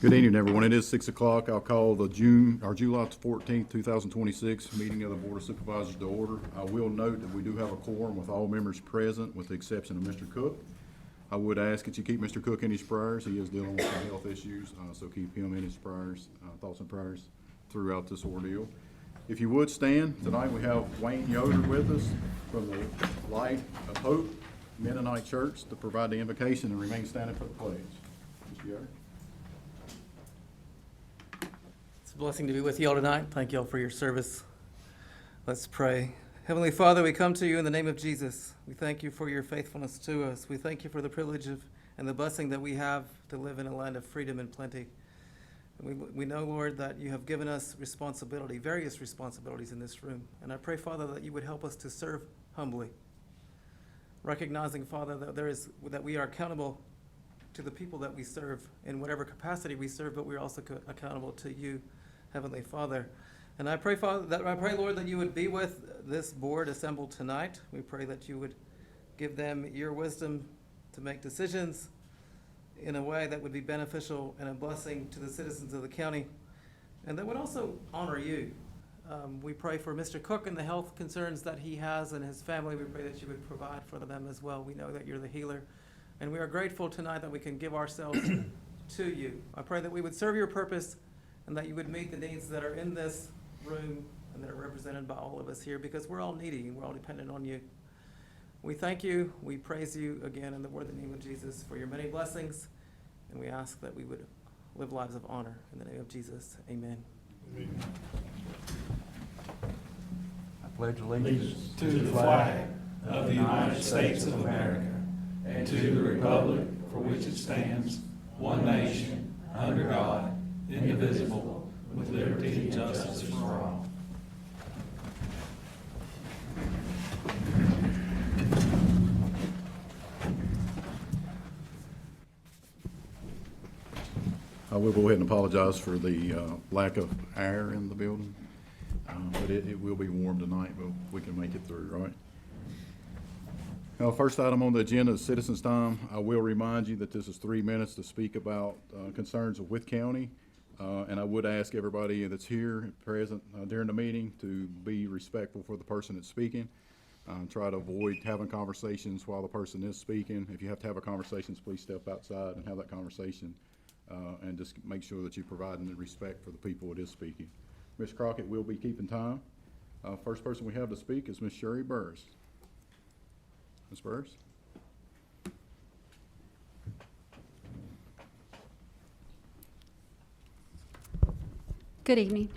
Good evening, everyone. It is 6 o'clock. I'll call the July 14th, 2026 meeting of the Board of Supervisors to order. I will note that we do have a quorum with all members present, with the exception of Mr. Cook. I would ask that you keep Mr. Cook in his prayers. He is dealing with some health issues, so keep him in his prayers, thoughts and prayers throughout this ordeal. If you would stand, tonight we have Wayne Yoder with us from the Light of Hope Mennonite Church to provide the invocation and remain standing for the pledge. Mr. Yoder. It's a blessing to be with you all tonight. Thank you all for your service. Let's pray. Heavenly Father, we come to you in the name of Jesus. We thank you for your faithfulness to us. We thank you for the privilege of and the blessing that we have to live in a land of freedom and plenty. We know, Lord, that you have given us responsibility, various responsibilities in this room. And I pray, Father, that you would help us to serve humbly, recognizing, Father, that we are accountable to the people that we serve in whatever capacity we serve, but we're also accountable to you, Heavenly Father. And I pray, Father, Lord, that you would be with this board assembled tonight. We pray that you would give them your wisdom to make decisions in a way that would be beneficial and a blessing to the citizens of the county, and that would also honor you. We pray for Mr. Cook and the health concerns that he has and his family. We pray that you would provide for them as well. We know that you're the healer, and we are grateful tonight that we can give ourselves to you. I pray that we would serve your purpose and that you would meet the needs that are in this room and that are represented by all of us here, because we're all needy and we're all dependent on you. We thank you. We praise you again in the worthy name of Jesus for your many blessings, and we ask that we would live lives of honor in the name of Jesus. Amen. Amen. I pledge allegiance To the flag of the United States of America and to the republic for which it stands, one nation, under God, indivisible, with liberty and justice for all. I will go ahead and apologize for the lack of air in the building, but it will be warm tonight, but we can make it through, right? First item on the agenda is citizens' time. I will remind you that this is 3 minutes to speak about concerns of Wythe County, and I would ask everybody that's here present during the meeting to be respectful for the person that's speaking. Try to avoid having conversations while the person is speaking. If you have to have a conversation, please step outside and have that conversation. And just make sure that you're providing the respect for the people that is speaking. Ms. Crockett will be keeping time. First person we have to speak is Ms. Sherry Burris. Ms. Burris? Good evening.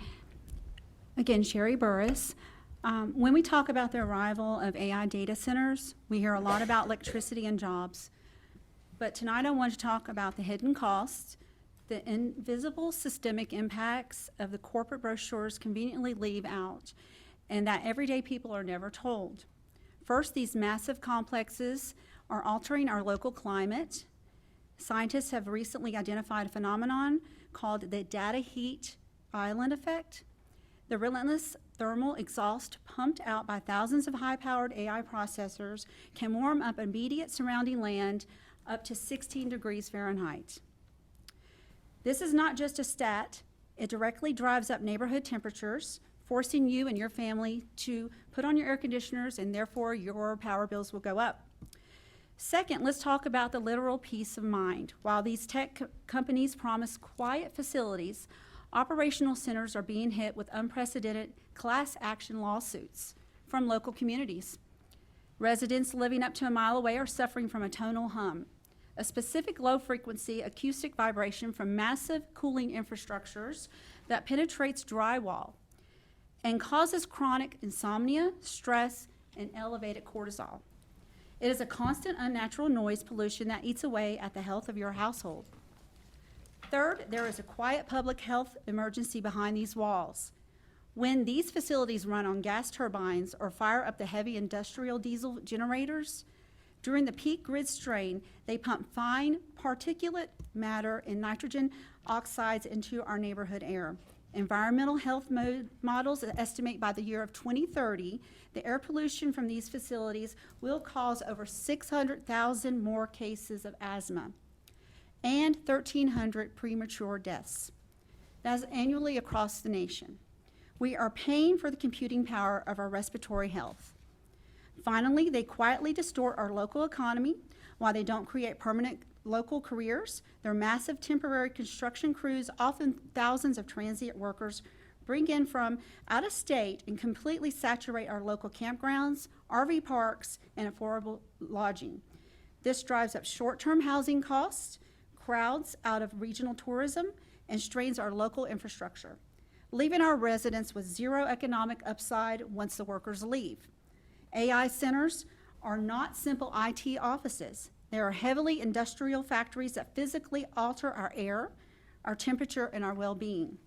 Again, Sherry Burris. When we talk about the arrival of AI data centers, we hear a lot about electricity and jobs. But tonight I want to talk about the hidden costs, the invisible systemic impacts of the corporate brochures conveniently leave out, and that everyday people are never told. First, these massive complexes are altering our local climate. Scientists have recently identified a phenomenon called the data heat island effect. The relentless thermal exhaust pumped out by thousands of high-powered AI processors can warm up immediate surrounding land up to 16 degrees Fahrenheit. This is not just a stat. It directly drives up neighborhood temperatures, forcing you and your family to put on your air conditioners, and therefore your power bills will go up. Second, let's talk about the literal peace of mind. While these tech companies promise quiet facilities, operational centers are being hit with unprecedented class action lawsuits from local communities. Residents living up to a mile away are suffering from a tonal hum, a specific low-frequency acoustic vibration from massive cooling infrastructures that penetrates drywall and causes chronic insomnia, stress, and elevated cortisol. It is a constant unnatural noise pollution that eats away at the health of your household. Third, there is a quiet public health emergency behind these walls. When these facilities run on gas turbines or fire up the heavy industrial diesel generators, during the peak grid strain, they pump fine particulate matter and nitrogen oxides into our neighborhood air. Environmental health models estimate by the year of 2030, the air pollution from these facilities will cause over 600,000 more cases of asthma. and 1,300 premature deaths. That is annually across the nation. We are paying for the computing power of our respiratory health. Finally, they quietly distort our local economy. While they don't create permanent local careers, their massive temporary construction crews, often thousands of transient workers, bring in from out of state and completely saturate our local campgrounds, RV parks, and affordable lodging. This drives up short-term housing costs, crowds out of regional tourism, and strains our local infrastructure, leaving our residents with zero economic upside once the workers leave. AI centers are not simple IT offices. They are heavily industrial factories that physically alter our air, our temperature, and our well-being.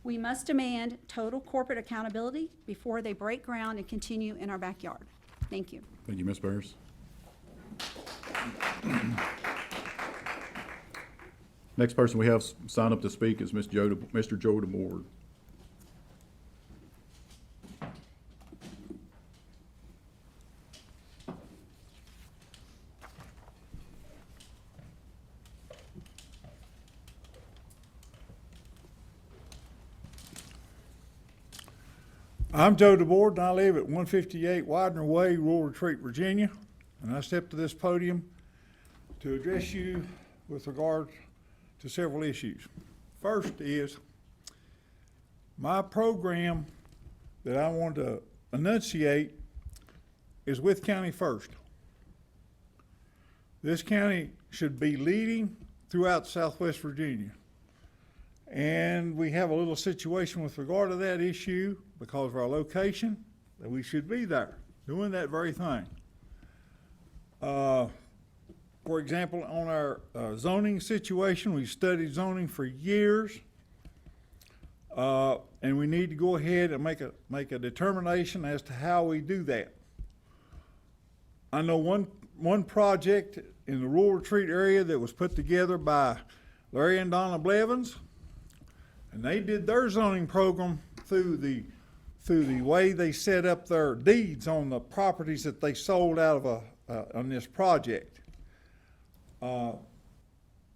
We must demand total corporate accountability before they break ground and continue in our backyard. Thank you. Thank you, Ms. Burris. Next person we have signed up to speak is Mr. Joe DeMore. I'm Joe DeBoard, and I live at 158 Widener Way, Rural Retreat, Virginia. And I step to this podium to address you with regard to several issues. First is my program that I want to enunciate is Wythe County first. This county should be leading throughout Southwest Virginia. And we have a little situation with regard to that issue because of our location, that we should be there doing that very thing. For example, on our zoning situation, we studied zoning for years, and we need to go ahead and make a determination as to how we do that. I know one project in the Rural Retreat area that was put together by Larry and Donna Blevins, and they did their zoning program through the way they set up their deeds on the properties that they sold out of on this project.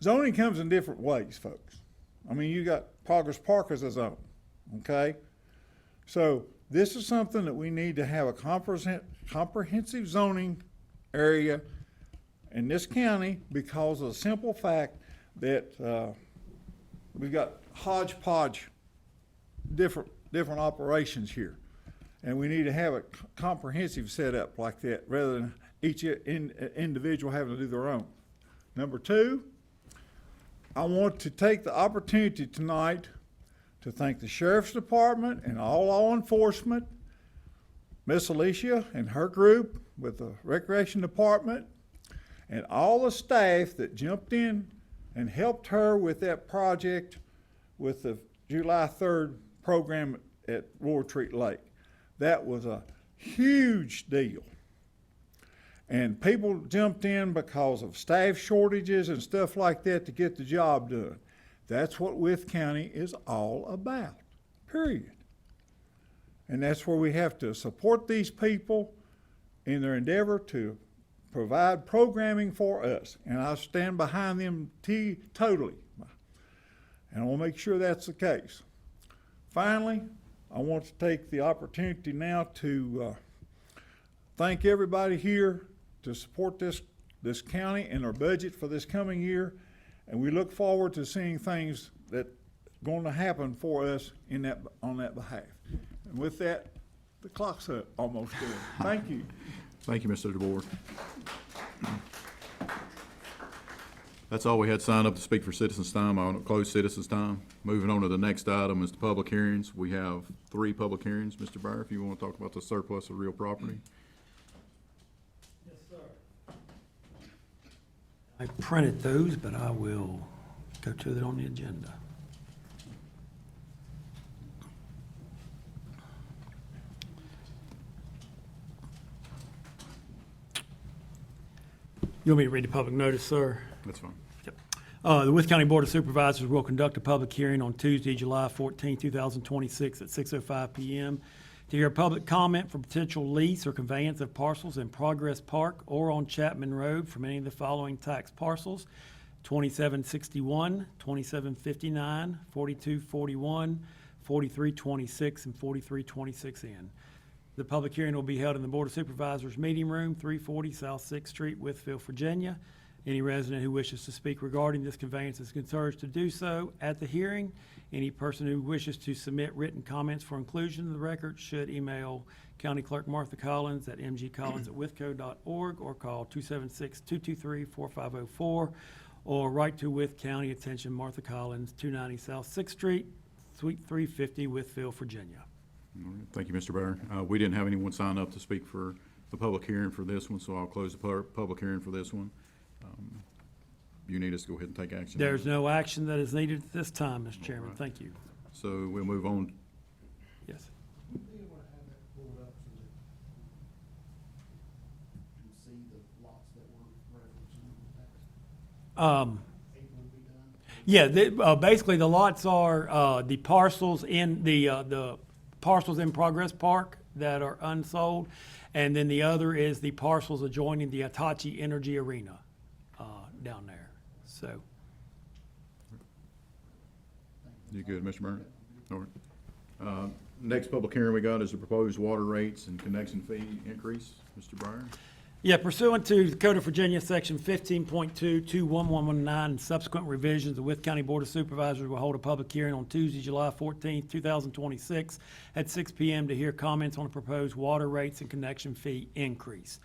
Zoning comes in different ways, folks. I mean, you got Progress Park as a zone, okay? So this is something that we need to have a comprehensive zoning area in this county because of the simple fact that we've got hodgepodge different operations here. And we need to have a comprehensive setup like that rather than each individual having to do their own. Number two, I want to take the opportunity tonight to thank the Sheriff's Department and all law enforcement, Miss Alicia and her group with the Recreation Department, and all the staff that jumped in and helped her with that project with the July 3rd program at Rural Retreat Lake. That was a huge deal. And people jumped in because of staff shortages and stuff like that to get the job done. That's what Wythe County is all about, period. And that's where we have to support these people in their endeavor to provide programming for us. And I stand behind them totally. And I want to make sure that's the case. Finally, I want to take the opportunity now to thank everybody here to support this county and our budget for this coming year. And we look forward to seeing things that are going to happen for us on that behalf. And with that, the clock's up almost done. Thank you. Thank you, Mr. DeBoer. That's all we had signed up to speak for citizens' time. I want to close citizens' time. Moving on to the next item is the public hearings. We have 3 public hearings. Mr. Byer, if you want to talk about the surplus of real property. Yes, sir. I printed those, but I will go to it on the agenda. You want me to read the public notice, sir? That's fine. The Wythe County Board of Supervisors will conduct a public hearing on Tuesday, July 14, 2026 at 6:05 p.m. to hear public comment for potential lease or conveyance of parcels in Progress Park or on Chapman Road from any of the following tax parcels: 2761, 2759, 4241, 4326, and 4326N. The public hearing will be held in the Board of Supervisors Meeting Room, 340 South Sixth Street, Wytheville, Virginia. Any resident who wishes to speak regarding this conveyance is encouraged to do so at the hearing. Any person who wishes to submit written comments for inclusion in the record should email County Clerk Martha Collins at mgcollins@withco.org or call 276-223-4504 or write to Wythe County, attention Martha Collins, 290 South Sixth Street, Suite 350, Wytheville, Virginia. All right, thank you, Mr. Byer. We didn't have anyone sign up to speak for the public hearing for this one, so I'll close the public hearing for this one. You need us to go ahead and take action? There's no action that is needed at this time, Mr. Chairman. All right. Thank you. So we'll move on. Yes. You want to have that pulled up so that you can see the lots that were referenced in the text. It will be done. Yeah, basically the lots are the parcels in the parcels in Progress Park that are unsold, and then the other is the parcels adjoining the Hitachi Energy Arena down there. So, You good, Mr. Byrne? All right. Next public hearing we got is the proposed water rates and connection fee increase. Mr. Byrne? yeah, pursuant to the Code of Virginia, Section 15.2211119, and subsequent revisions, the Wythe County Board of Supervisors will hold a public hearing on Tuesday, July 14th, 2026, at 6 p.m. to hear comments on the proposed water rates and connection fee increase.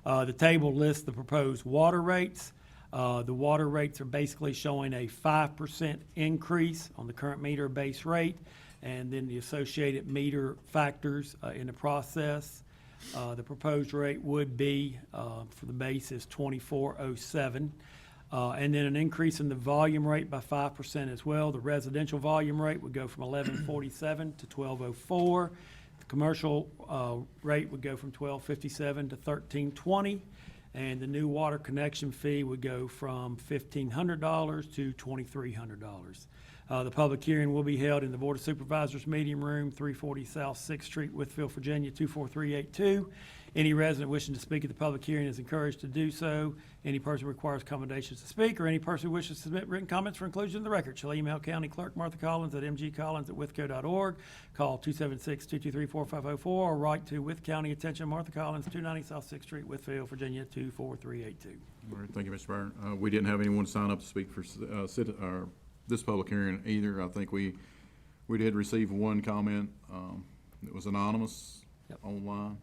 The table lists the proposed water rates. The water rates are basically showing a 5% increase on the current meter base rate, and then the associated meter factors in the process. The proposed rate would be, for the base is 2407. And then an increase in the volume rate by 5% as well. The residential volume rate would go from 1147 to 1204. The commercial rate would go from 1257 to 1320. And the new water connection fee would go from $1,500 to $2,300. The public hearing will be held in the Board of Supervisors Meeting Room, 340 South Sixth Street, Wytheville, Virginia, 24382. Any resident wishing to speak at the public hearing is encouraged to do so. Any person who requires accommodations to speak, or any person who wishes to submit written comments for inclusion in the record, shall email County Clerk Martha Collins at mgcollins@withco.org, call 276-223-4504, or write to Wythe County, attention Martha Collins, 290 South Sixth Street, Wytheville, Virginia, 24382. All right, thank you, Mr. Byrne. We didn't have anyone sign up to speak for this public hearing either. I think we did receive one comment. It was anonymous online.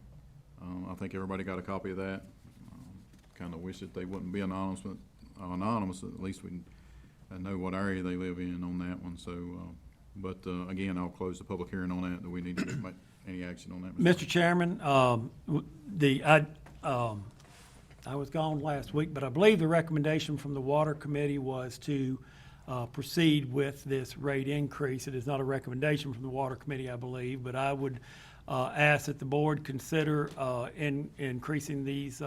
I think everybody got a copy of that. Kind of wish that they wouldn't be anonymous, but at least we know what area they live in on that one. So, again, I'll close the public hearing on that. Do we need to make any action on that? Mr. Chairman, I was gone last week, but I believe the recommendation from the Water Committee was to proceed with this rate increase. It is not a recommendation from the Water Committee, I believe, but I would ask that the board consider increasing these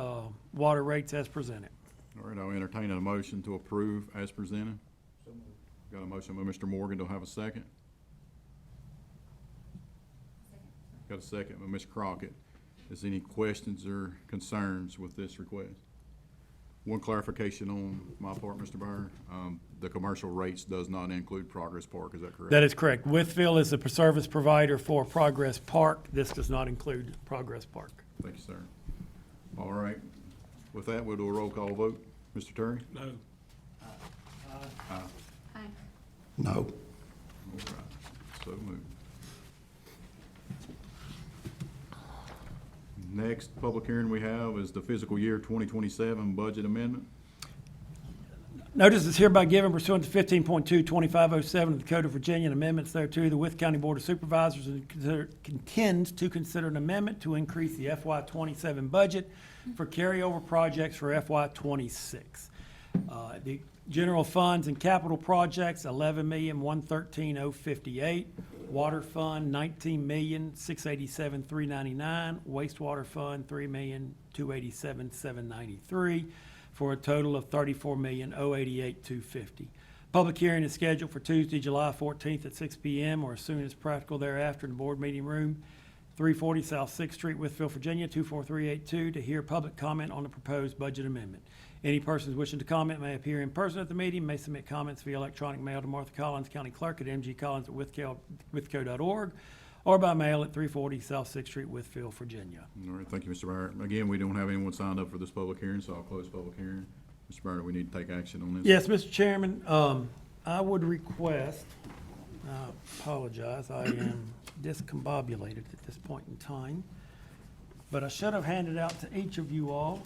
water rates as presented. All right, I'll entertain a motion to approve as presented. Got a motion by Mr. Morgan. Do I have a second? Got a second by Ms. Crockett. Is any questions or concerns with this request? One clarification on my part, Mr. Byrne. The commercial rates does not include Progress Park, is that correct? That is correct. Wytheville is the service provider for Progress Park. This does not include Progress Park. Thank you, sir. All right. With that, we'll do a roll call vote. Mr. Terry? No. Aye. No. All right. So moved. Next public hearing we have is the fiscal year 2027 budget amendment. Notice is hereby given pursuant to 15.22507 of the Code of Virginia and amendments thereto. The Wythe County Board of Supervisors intends to consider an amendment to increase the FY27 budget for carryover projects for FY26. The general funds and capital projects, $11,113,058. Water fund, $19,687,399. Wastewater fund, $3,287,793. For a total of $34,088,250. Public hearing is scheduled for Tuesday, July 14th at 6 p.m. or as soon as practical thereafter in the board meeting room, 340 South Sixth Street, Wytheville, Virginia, 24382, to hear public comment on the proposed budget amendment. Any persons wishing to comment may appear in person at the meeting, may submit comments via electronic mail to Martha Collins, County Clerk at mgcollins@withco.org, or by mail at 340 South Sixth Street, Wytheville, Virginia. All right, thank you, Mr. Barrett. Again, we don't have anyone signed up for this public hearing, so I'll close the public hearing. Mr. Barrett, we need to take action on this. Yes, Mr. Chairman, I would request, I apologize, I am discombobulated at this point in time, but I should have handed out to each of you all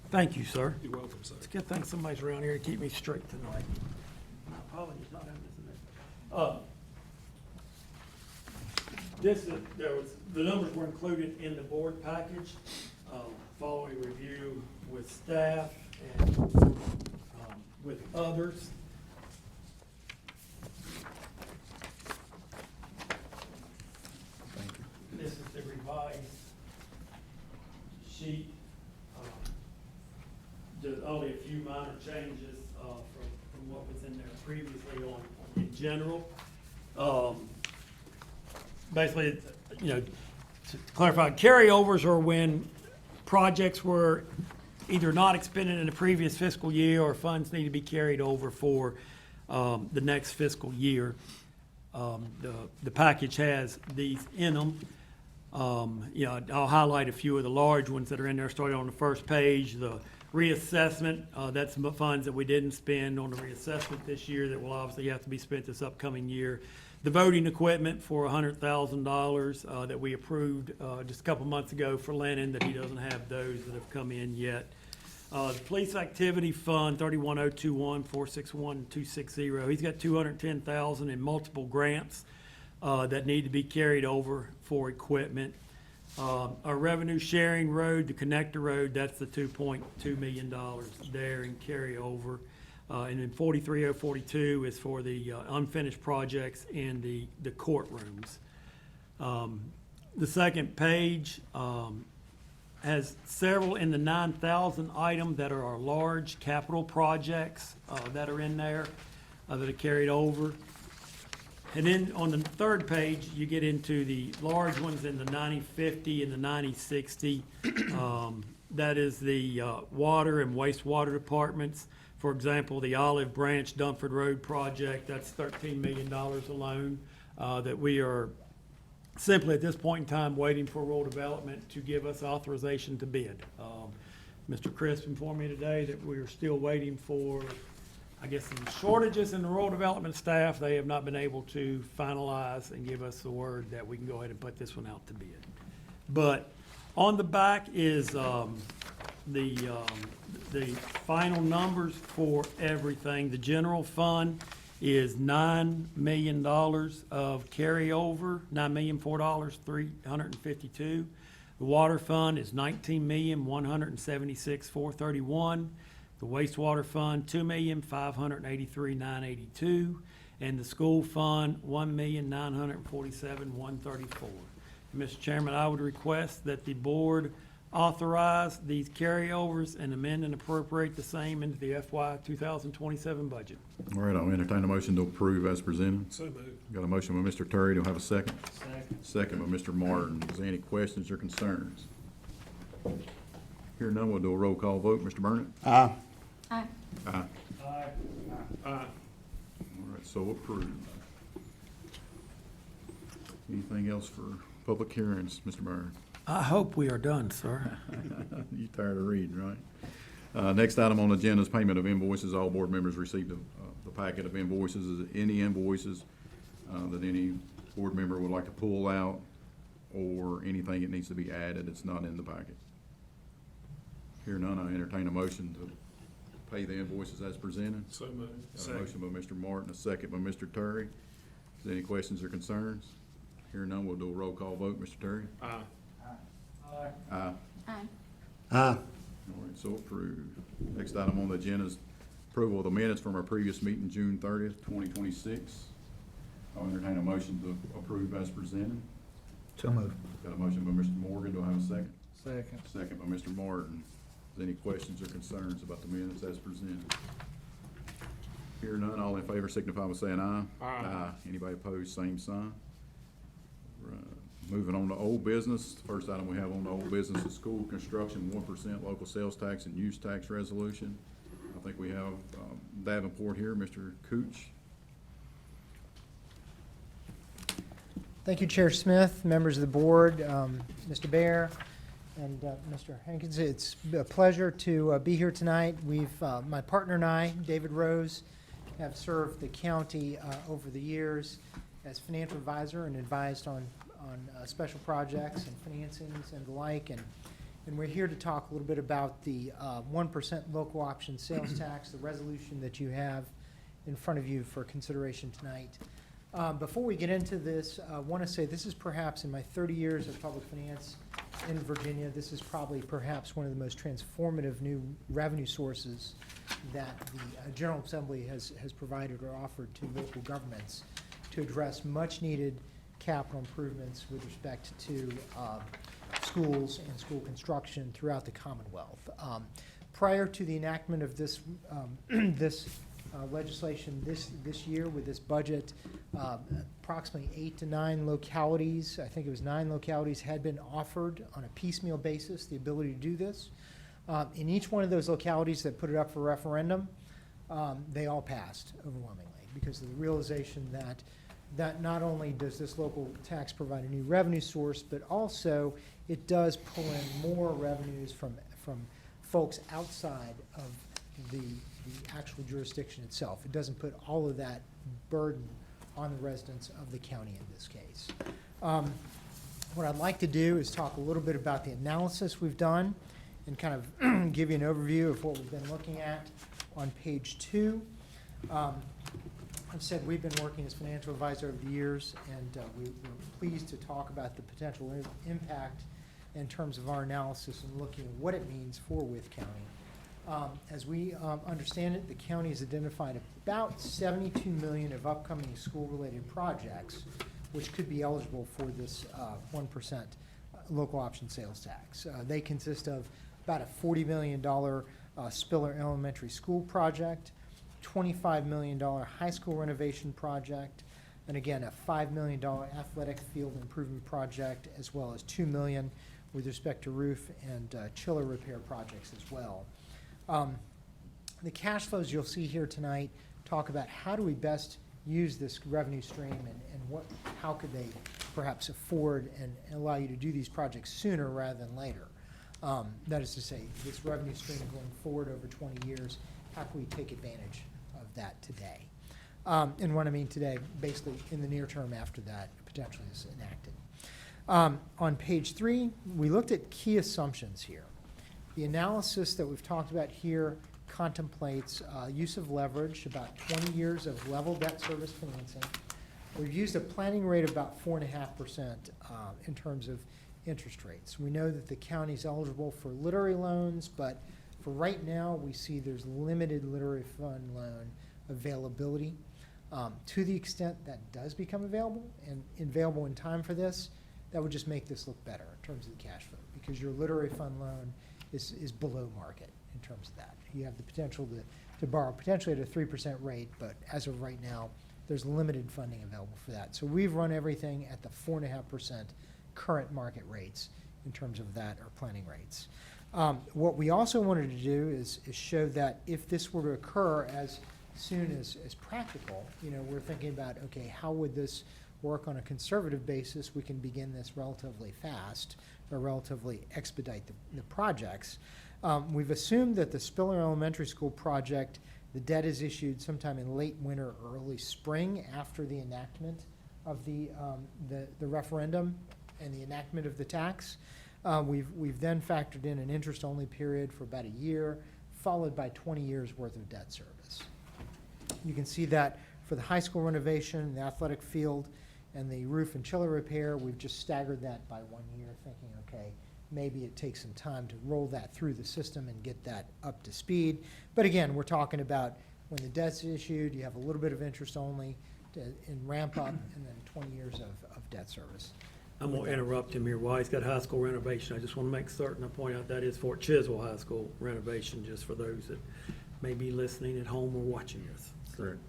Thank you, sir. You're welcome, sir. It's a good thing somebody's around here to keep me straight tonight. My apologies, not having this in there. The numbers were included in the board package, following review with staff and, with others. This is the revised sheet. There's only a few minor changes from what was in there previously in general. Basically, to clarify, carryovers are when projects were either not expended in the previous fiscal year or funds need to be carried over for the next fiscal year. The package has these in them. I'll highlight a few of the large ones that are in there, starting on the first page. The reassessment, that's some funds that we didn't spend on the reassessment this year that will obviously have to be spent this upcoming year. The voting equipment for $100,000 that we approved just a couple months ago for Lennon, that he doesn't have those that have come in yet. The Police Activity Fund, 31021-461-260, he's got $210,000 in multiple grants that need to be carried over for equipment. Our revenue sharing road, the connector road, that's the $2.2 million there in carryover. And then 43042 is for the unfinished projects in the courtrooms. The second page has several in the 9,000 item that are our large capital projects that are in there that are carried over. And then on the third page, you get into the large ones in the 9050 and the 9060. That is the water and wastewater departments. For example, the Olive Branch Dunford Road project, that's $13 million alone, that we are simply at this point in time waiting for rural development to give us authorization to bid. Mr. Crisp informed me today that we are still waiting for, I guess, some shortages in the rural development staff. They have not been able to finalize and give us the word that we can go ahead and put this one out to bid. But on the back is the final numbers for everything. The general fund is $9 million of carryover, $9,004,352. The water fund is $19,176,431. The wastewater fund, $2,583,982, and the school fund, $1,947,134. Mr. Chairman, I would request that the board authorize these carryovers and amend and appropriate the same into the FY 2027 budget. All right, I'll entertain a motion to approve as presented. So moved. Got a motion by Mr. Terry. Do I have a second? Second by Mr. Martin. Is there any questions or concerns? Here none, we'll do a roll call vote. Mr. Burnett? Aye. Aye. All right, so approved. Anything else for public hearings, Mr. Byrne? I hope we are done, sir. You tired of reading, right? Next item on the agenda is payment of invoices. All board members received the packet of invoices. Is there any invoices that any board member would like to pull out, or anything that needs to be added that's not in the packet? Here none, I entertain a motion to pay the invoices as presented. So moved. Got a motion by Mr. Martin, a second by Mr. Terry. Is there any questions or concerns? Here none, we'll do a roll call vote. Mr. Terry? Aye. Aye. Aye. All right, so approved. Next item on the agenda is approval of the minutes from our previous meeting, June 30th, 2026. I'll entertain a motion to approve as presented. So moved. Got a motion by Mr. Morgan, do I have a second? Second. Second by Mr. Martin. Is there any questions or concerns about the minutes as presented? Hear none, all in favor signify by saying aye. Aye. Anybody opposed, same sign. Right. Moving on to old business, the first item we have on the old business is school construction, 1% local sales tax and use tax resolution. I think we have Davenport here, Mr. Cooch. Thank you, Chair Smith, members of the board, Mr. Bear, and Mr. Hankins. It's a pleasure to be here tonight. My partner and I, David Rose, have served the county over the years as financial advisor and advised on special projects and financings and the like. And we're here to talk a little bit about the 1% local option sales tax, the resolution that you have in front of you for consideration tonight. Before we get into this, I want to say this is perhaps, in my 30 years of public finance in Virginia, this is probably perhaps one of the most transformative new revenue sources that the General Assembly has provided or offered to local governments to address much-needed capital improvements with respect to schools and school construction throughout the Commonwealth. Prior to the enactment of this legislation this year with this budget, approximately 8 to 9 localities, I think it was 9 localities, had been offered on a piecemeal basis the ability to do this. In each one of those localities that put it up for referendum, they all passed overwhelmingly because of the realization that not only does this local tax provide a new revenue source, but also it does pull in more revenues from folks outside of the actual jurisdiction itself. It doesn't put all of that burden on the residents of the county in this case. What I'd like to do is talk a little bit about the analysis we've done and kind of give you an overview of what we've been looking at on page 2. I've said we've been working as financial advisor over the years, and we're pleased to talk about the potential impact in terms of our analysis and looking at what it means for Wythe County. As we understand it, the county has identified about $72 million of upcoming school-related projects which could be eligible for this 1% local option sales tax. They consist of about a $40 million Spiller Elementary School project, $25 million high school renovation project, and again, a $5 million athletic field improvement project, as well as $2 million with respect to roof and chiller repair projects as well. The cash flows you'll see here tonight talk about how do we best use this revenue stream and how could they perhaps afford and allow you to do these projects sooner rather than later. That is to say, this revenue stream going forward over 20 years, how can we take advantage of that today? And what I mean today, basically in the near term after that potentially is enacted. On page 3, we looked at key assumptions here. The analysis that we've talked about here contemplates use of leverage, about 20 years of level debt service financing. We've used a planning rate of about 4.5% in terms of interest rates. We know that the county is eligible for literary loans, but for right now, we see there's limited literary fund loan availability. To the extent that does become available and available in time for this, that would just make this look better in terms of the cash flow, because your literary fund loan is below market in terms of that. You have the potential to borrow potentially at a 3% rate, but as of right now, there's limited funding available for that. So we've run everything at the 4.5% current market rates in terms of that, or planning rates. What we also wanted to do is show that if this were to occur as soon as practical, we're thinking about, okay, how would this work on a conservative basis? We can begin this relatively fast or relatively expedite the projects. We've assumed that the Spiller Elementary School project, the debt is issued sometime in late winter or early spring after the enactment of the referendum and the enactment of the tax. We've then factored in an interest-only period for about a year, followed by 20 years worth of debt service. You can see that for the high school renovation, the athletic field, and the roof and chiller repair, we've just staggered that by 1 year, thinking, okay, maybe it takes some time to roll that through the system and get that up to speed. But again, we're talking about when the debt's issued, you have a little bit of interest only and ramp up, and then 20 years of debt service. I'm going to interrupt him here. While he's got high school renovation, I just want to make certain I point out that is Fort Chiswell High School renovation, just for those that may be listening at home or watching this. Correct.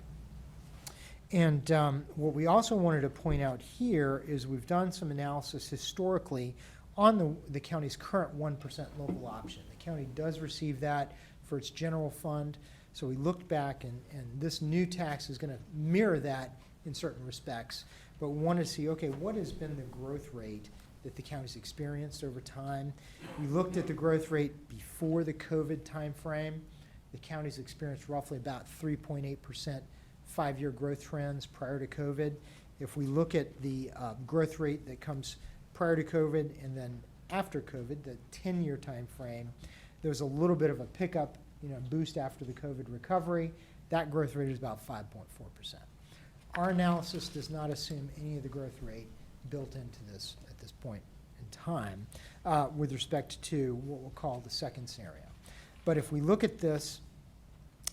And what we also wanted to point out here is we've done some analysis historically on the county's current 1% local option. The county does receive that for its general fund. So we looked back, and this new tax is going to mirror that in certain respects. But we wanted to see, okay, what has been the growth rate that the county's experienced over time? We looked at the growth rate before the COVID timeframe. The county's experienced roughly about 3.8% five-year growth trends prior to COVID. If we look at the growth rate that comes prior to COVID and then after COVID, the 10-year time frame, there's a little bit of a pickup, boost after the COVID recovery. That growth rate is about 5.4%. Our analysis does not assume any of the growth rate built into this at this point in time with respect to what we'll call the second scenario. But if we look at this,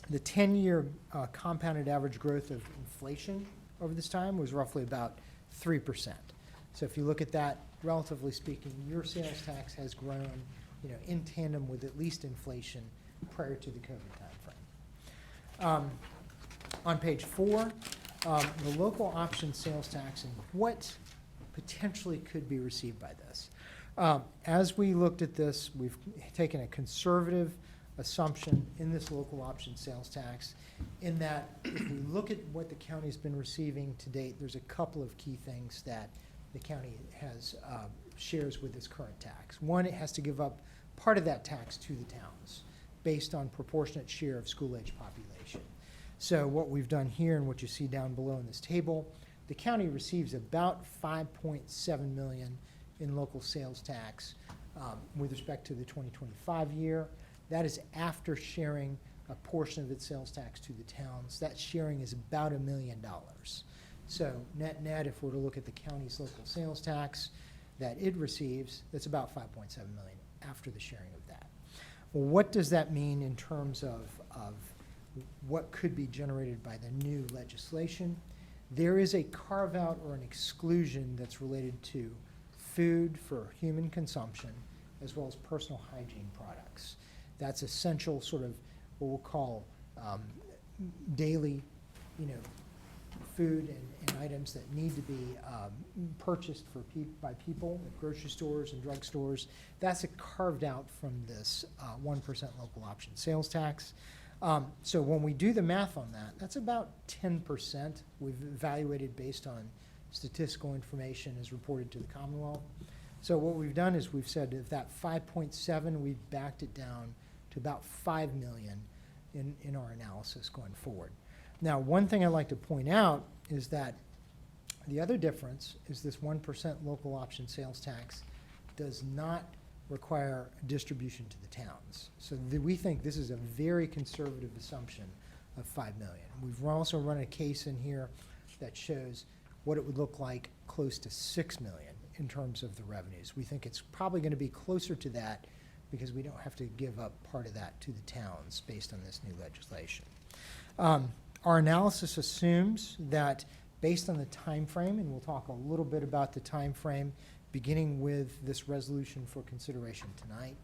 the 10-year compounded average growth of inflation over this time was roughly about 3%. So if you look at that, relatively speaking, your sales tax has grown, in tandem with at least inflation prior to the COVID timeframe. On page 4, the local option sales tax and what potentially could be received by this. As we looked at this, we've taken a conservative assumption in this local option sales tax, in that if we look at what the county's been receiving to date, there's a couple of key things that the county has shares with this current tax. One, it has to give up part of that tax to the towns based on proportionate share of school-age population. So what we've done here and what you see down below in this table, the county receives about $5.7 million in local sales tax with respect to the 2025 year. That is after sharing a portion of its sales tax to the towns. That sharing is about $1 million. So net, if we're to look at the county's local sales tax that it receives, that's about $5.7 million after the sharing of that. Well, what does that mean in terms of what could be generated by the new legislation? There is a carve-out or an exclusion that's related to food for human consumption as well as personal hygiene products. That's essential, sort of what we'll call daily, food and items that need to be purchased by people at grocery stores and drugstores. That's carved out from this 1% local option sales tax. So when we do the math on that, that's about 10% we've evaluated based on statistical information as reported to the Commonwealth. So what we've done is we've said if that 5.7, we've backed it down to about 5 million in our analysis going forward. Now, one thing I'd like to point out is that the other difference is this 1% local option sales tax does not require a distribution to the towns. So we think this is a very conservative assumption of 5 million. We've also run a case in here that shows what it would look like close to 6 million in terms of the revenues. We think it's probably going to be closer to that because we don't have to give up part of that to the towns based on this new legislation. Our analysis assumes that based on the time frame, and we'll talk a little bit about the time frame beginning with this resolution for consideration tonight,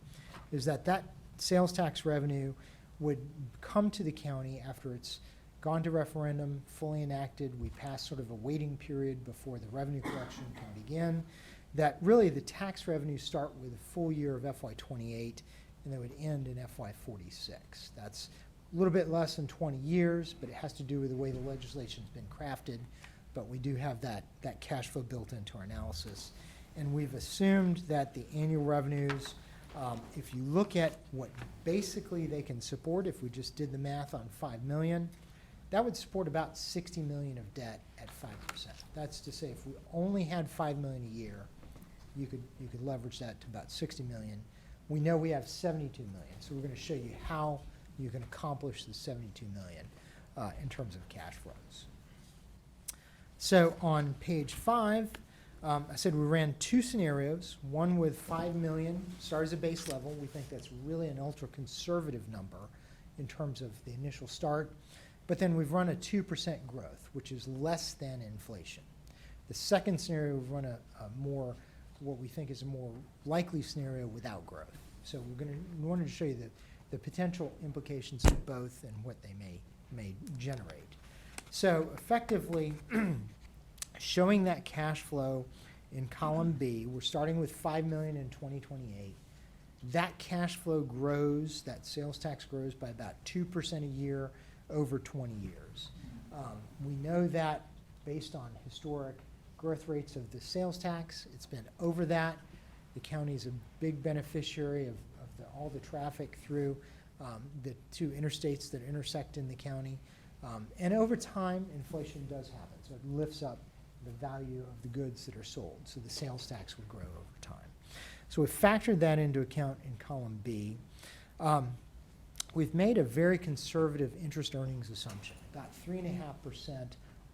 is that sales tax revenue would come to the county after it's gone to referendum, fully enacted. We pass sort of a waiting period before the revenue collection can begin. That really the tax revenues start with a full year of FY28 and they would end in FY46. That's a little bit less than 20 years, but it has to do with the way the legislation's been crafted. But we do have that cash flow built into our analysis. And we've assumed that the annual revenues, if you look at what basically they can support, if we just did the math on 5 million, that would support about 60 million of debt at 5%. That's to say, if we only had 5 million a year, you could leverage that to about 60 million. We know we have 72 million, so we're going to show you how you can accomplish the 72 million in terms of cash flows. So on page 5, I said we ran 2 scenarios, one with 5 million, start as a base level. We think that's really an ultra-conservative number in terms of the initial start. But then we've run a 2% growth, which is less than inflation. The second scenario, we've run a more, what we think is a more likely scenario without growth. So we wanted to show you the potential implications of both and what they may generate. So effectively, showing that cash flow in column B, we're starting with 5 million in 2028. That cash flow grows, that sales tax grows by about 2% a year over 20 years. We know that based on historic growth rates of the sales tax, it's been over that. The county is a big beneficiary of all the traffic through the two interstates that intersect in the county. And over time, inflation does happen, so it lifts up the value of the goods that are sold, so the sales tax would grow over time. So we've factored that into account in column B. We've made a very conservative interest earnings assumption, about 3.5%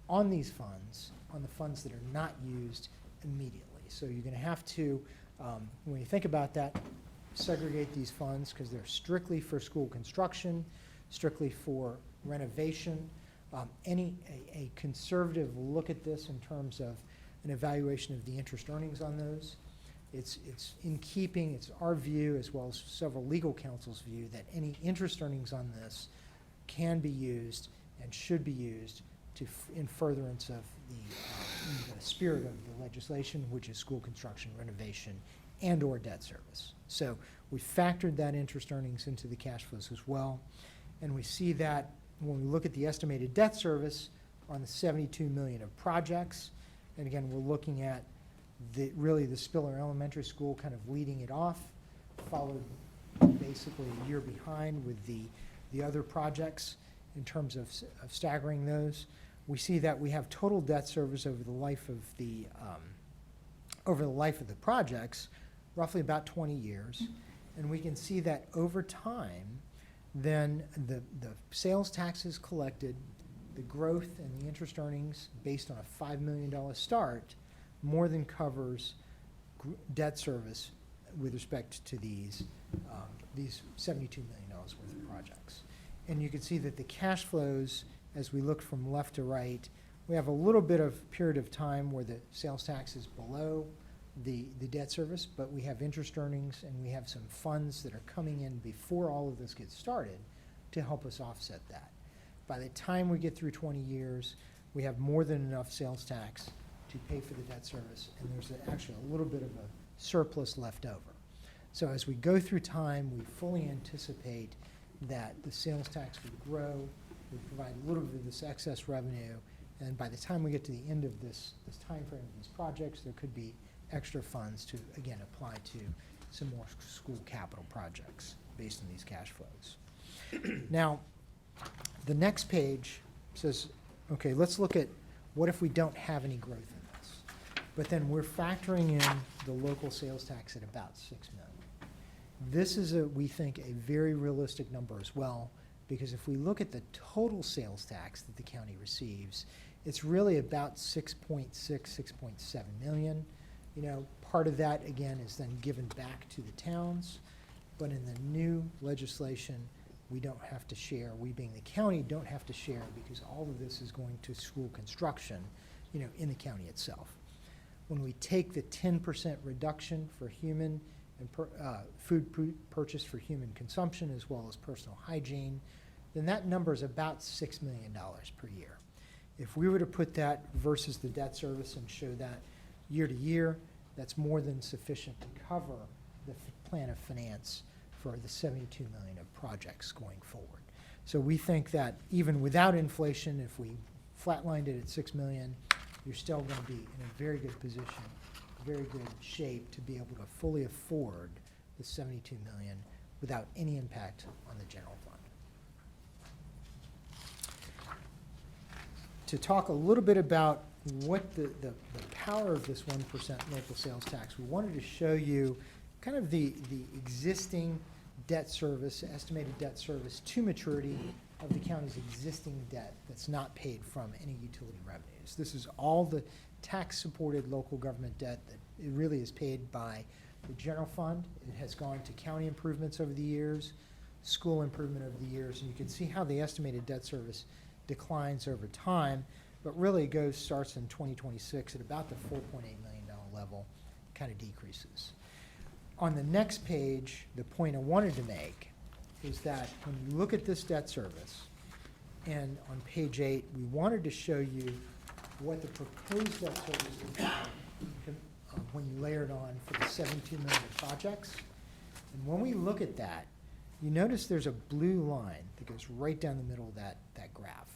on these funds, on the funds that are not used immediately. So you're going to have to, when you think about that, segregate these funds because they're strictly for school construction, strictly for renovation. A conservative look at this in terms of an evaluation of the interest earnings on those. It's in keeping, it's our view as well as several legal counsel's view that any interest earnings on this can be used and should be used in furtherance of the spirit of the legislation, which is school construction, renovation, and or debt service. So we factored that interest earnings into the cash flows as well. And we see that when we look at the estimated debt service on the 72 million of projects, and again, we're looking at really the Spiller Elementary School kind of leading it off, followed basically a year behind with the other projects in terms of staggering those. We see that we have total debt service over the life of the projects, roughly about 20 years. And we can see that over time, then the sales taxes collected, the growth and the interest earnings based on a $5 million start more than covers debt service with respect to these $72 million worth of projects. And you can see that the cash flows, as we look from left to right, we have a little bit of period of time where the sales tax is below the debt service, but we have interest earnings and we have some funds that are coming in before all of this gets started to help us offset that. By the time we get through 20 years, we have more than enough sales tax to pay for the debt service, and there's actually a little bit of a surplus left over. So as we go through time, we fully anticipate that the sales tax would grow, would provide a little bit of this excess revenue, and by the time we get to the end of this time frame of these projects, there could be extra funds to, again, apply to some more school capital projects based on these cash flows. Now, the next page says, okay, let's look at what if we don't have any growth in this? But then we're factoring in the local sales tax at about 6 million. This is, we think, a very realistic number as well, because if we look at the total sales tax that the county receives, it's really about 6.7 million. You know, part of that, again, is then given back to the towns, but in the new legislation, we don't have to share. We, being the county, don't have to share because all of this is going to school construction, you know, in the county itself. When we take the 10% reduction for human and food purchase for human consumption as well as personal hygiene, then that number is about $6 million per year. If we were to put that versus the debt service and show that year to year, that's more than sufficient to cover the plan of finance for the 72 million of projects going forward. So we think that even without inflation, if we flatlined it at 6 million, you're still going to be in a very good position, very good shape to be able to fully afford the 72 million without any impact on the general fund. To talk a little bit about what the power of this 1% local sales tax, we wanted to show you kind of the existing debt service, estimated debt service to maturity of the county's existing debt that's not paid from any utility revenues. This is all the tax-supported local government debt that it really is paid by the general fund. It has gone to county improvements over the years, school improvement over the years, and you can see how the estimated debt service declines over time. but really starts in 2026 at about the $4.8 million level, kind of decreases. On the next page, the point I wanted to make is that when you look at this debt service, and on page 8, we wanted to show you what the proposed debt service would be when you layer it on for the 72 million projects. And when we look at that, you notice there's a blue line that goes right down the middle of that graph.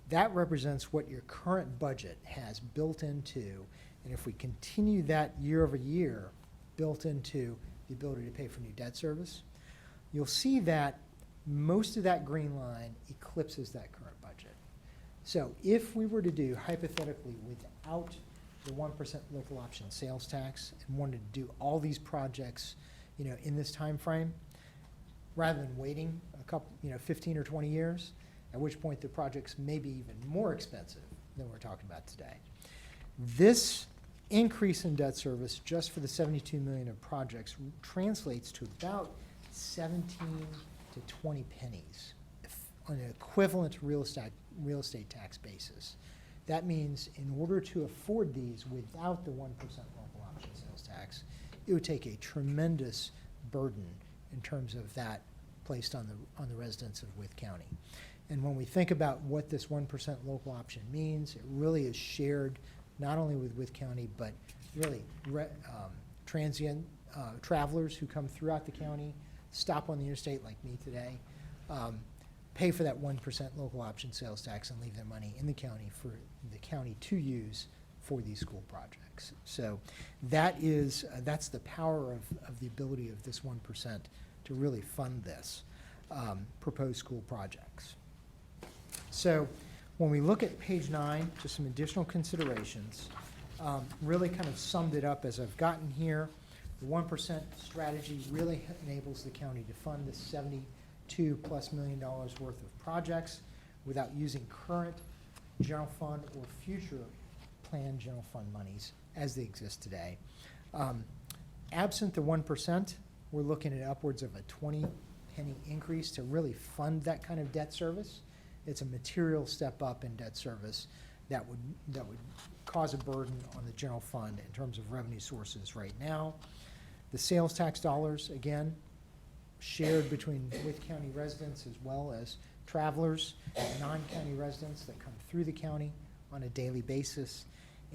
That represents what your current budget has built into, and if we continue that year over year, built into the ability to pay for new debt service, you'll see that most of that green line eclipses that current budget. So if we were to do hypothetically without the 1% local option sales tax and wanted to do all these projects, in this time frame, rather than waiting a couple, 15 or 20 years, at which point the projects may be even more expensive than we're talking about today. This increase in debt service just for the 72 million of projects translates to about 17 to 20 pennies on an equivalent real estate tax basis. That means in order to afford these without the 1% local option sales tax, it would take a tremendous burden in terms of that placed on the residents of Wythe County. And when we think about what this 1% local option means, it really is shared not only with Wythe County, but really transient travelers who come throughout the county, stop on the interstate like me today, pay for that 1% local option sales tax and leave their money in the county for the county to use for these school projects. So that's the power of the ability of this 1% to really fund this proposed school projects. So when we look at page 9, just some additional considerations, really kind of summed it up as I've gotten here. The 1% strategy really enables the county to fund the $72+ million worth of projects without using current general fund or future planned general fund monies as they exist today. Absent the 1%, we're looking at upwards of a 20-penny increase to really fund that kind of debt service. It's a material step up in debt service that would cause a burden on the general fund in terms of revenue sources right now. The sales tax dollars, again, shared between Wythe County residents as well as travelers and non-county residents that come through the county on a daily basis.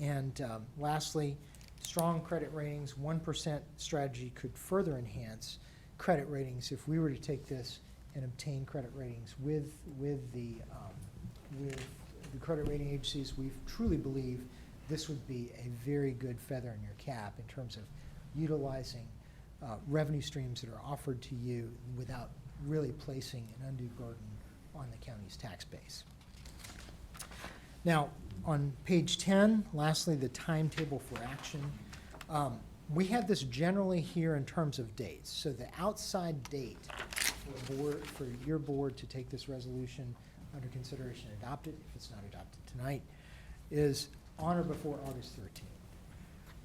And lastly, strong credit ratings. 1% strategy could further enhance credit ratings if we were to take this and obtain credit ratings with the credit rating agencies. We truly believe this would be a very good feather in your cap in terms of utilizing revenue streams that are offered to you without really placing an undue burden on the county's tax base. Now, on page 10, lastly, the timetable for action. We have this generally here in terms of dates. So the outside date for your board to take this resolution under consideration and adopt it, if it's not adopted tonight, is on or before August 13th.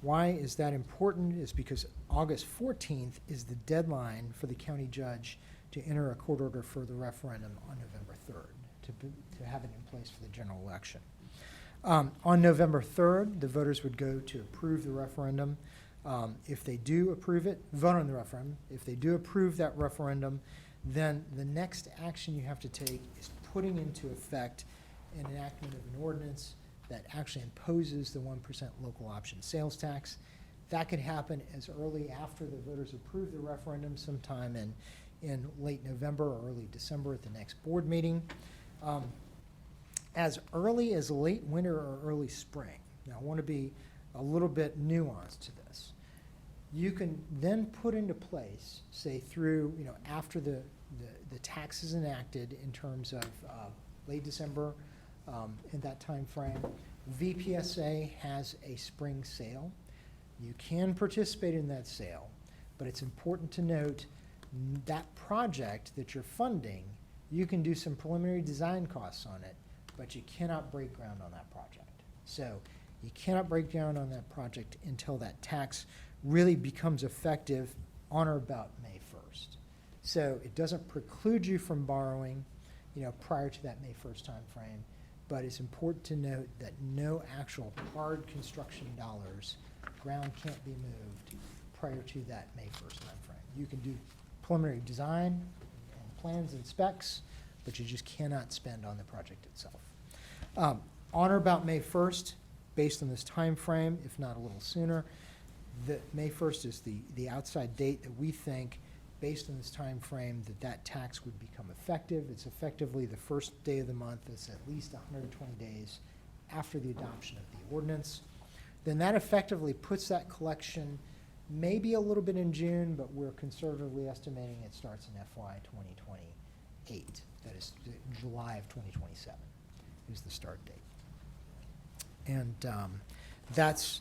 Why is that important? Is because August 14th is the deadline for the county judge to enter a court order for the referendum on November 3rd, to have it in place for the general election. On November 3rd, the voters would go to approve the referendum. If they do approve it, vote on the referendum. If they do approve that referendum, then the next action you have to take is putting into effect an enactment of an ordinance that actually imposes the 1% local option sales tax. That could happen as early after the voters approve the referendum, sometime in late November or early December at the next board meeting. As early as late winter or early spring. Now, I want to be a little bit nuanced to this. You can then put into place, say through, after the tax is enacted in terms of late December, in that time frame. VPSA has a spring sale. You can participate in that sale, but it's important to note that project that you're funding, you can do some preliminary design costs on it, but you cannot break ground on that project. So you cannot break ground on that project until that tax really becomes effective on or about May 1st. So it doesn't preclude you from borrowing, prior to that May 1st time frame, but it's important to note that no actual hard construction dollars, ground can't be moved prior to that May 1st timeframe. You can do preliminary design and plans and specs, but you just cannot spend on the project itself. On or about May 1st, based on this time frame, if not a little sooner, May 1st is the outside date that we think, based on this time frame, that tax would become effective. It's effectively the first day of the month. It's at least 120 days after the adoption of the ordinance. Then that effectively puts that collection maybe a little bit in June, but we're conservatively estimating it starts in FY 2028. That is July of 2027 is the start date. And that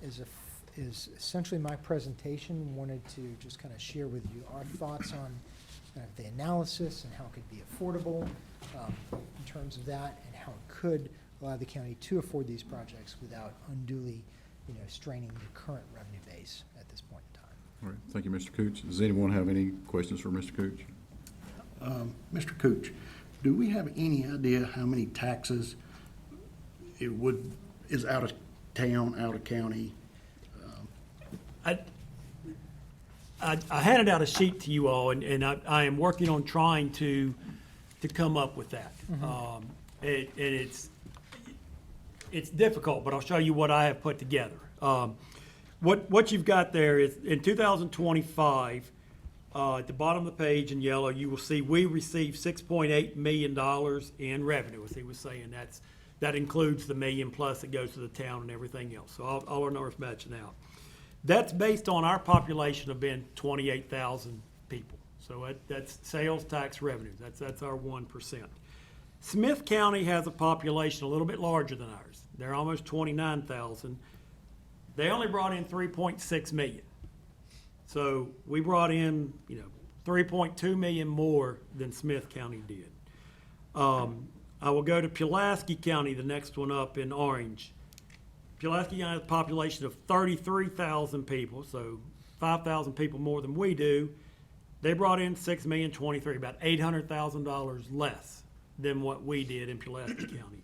is essentially my presentation. Wanted to just kind of share with you our thoughts on kind of the analysis and how it could be affordable in terms of that, and how it could allow the county to afford these projects without unduly, straining the current revenue base at this point in time. All right, thank you, Mr. Cooch. Does anyone have any questions for Mr. Cooch? Mr. Cooch, do we have any idea how many taxes is out of town, out of county? I handed out a sheet to you all, and I am working on trying to come up with that. And it's difficult, but I'll show you what I have put together. What you've got there is, in 2025, at the bottom of the page in yellow, you will see we received $6.8 million in revenue, as he was saying. That includes the million plus that goes to the town and everything else. So all our numbers matching out. That's based on our population of being 28,000 people. So that's sales tax revenue. That's our 1%. Smith County has a population a little bit larger than ours. They're almost 29,000. They only brought in 3.6 million. So we brought in, 3.2 million more than Smith County did. I will go to Pulaski County, the next one up in orange. Pulaski County has a population of 33,000 people, so 5,000 people more than we do. They brought in $6,023,000, about $800,000 less than what we did in Pulaski County.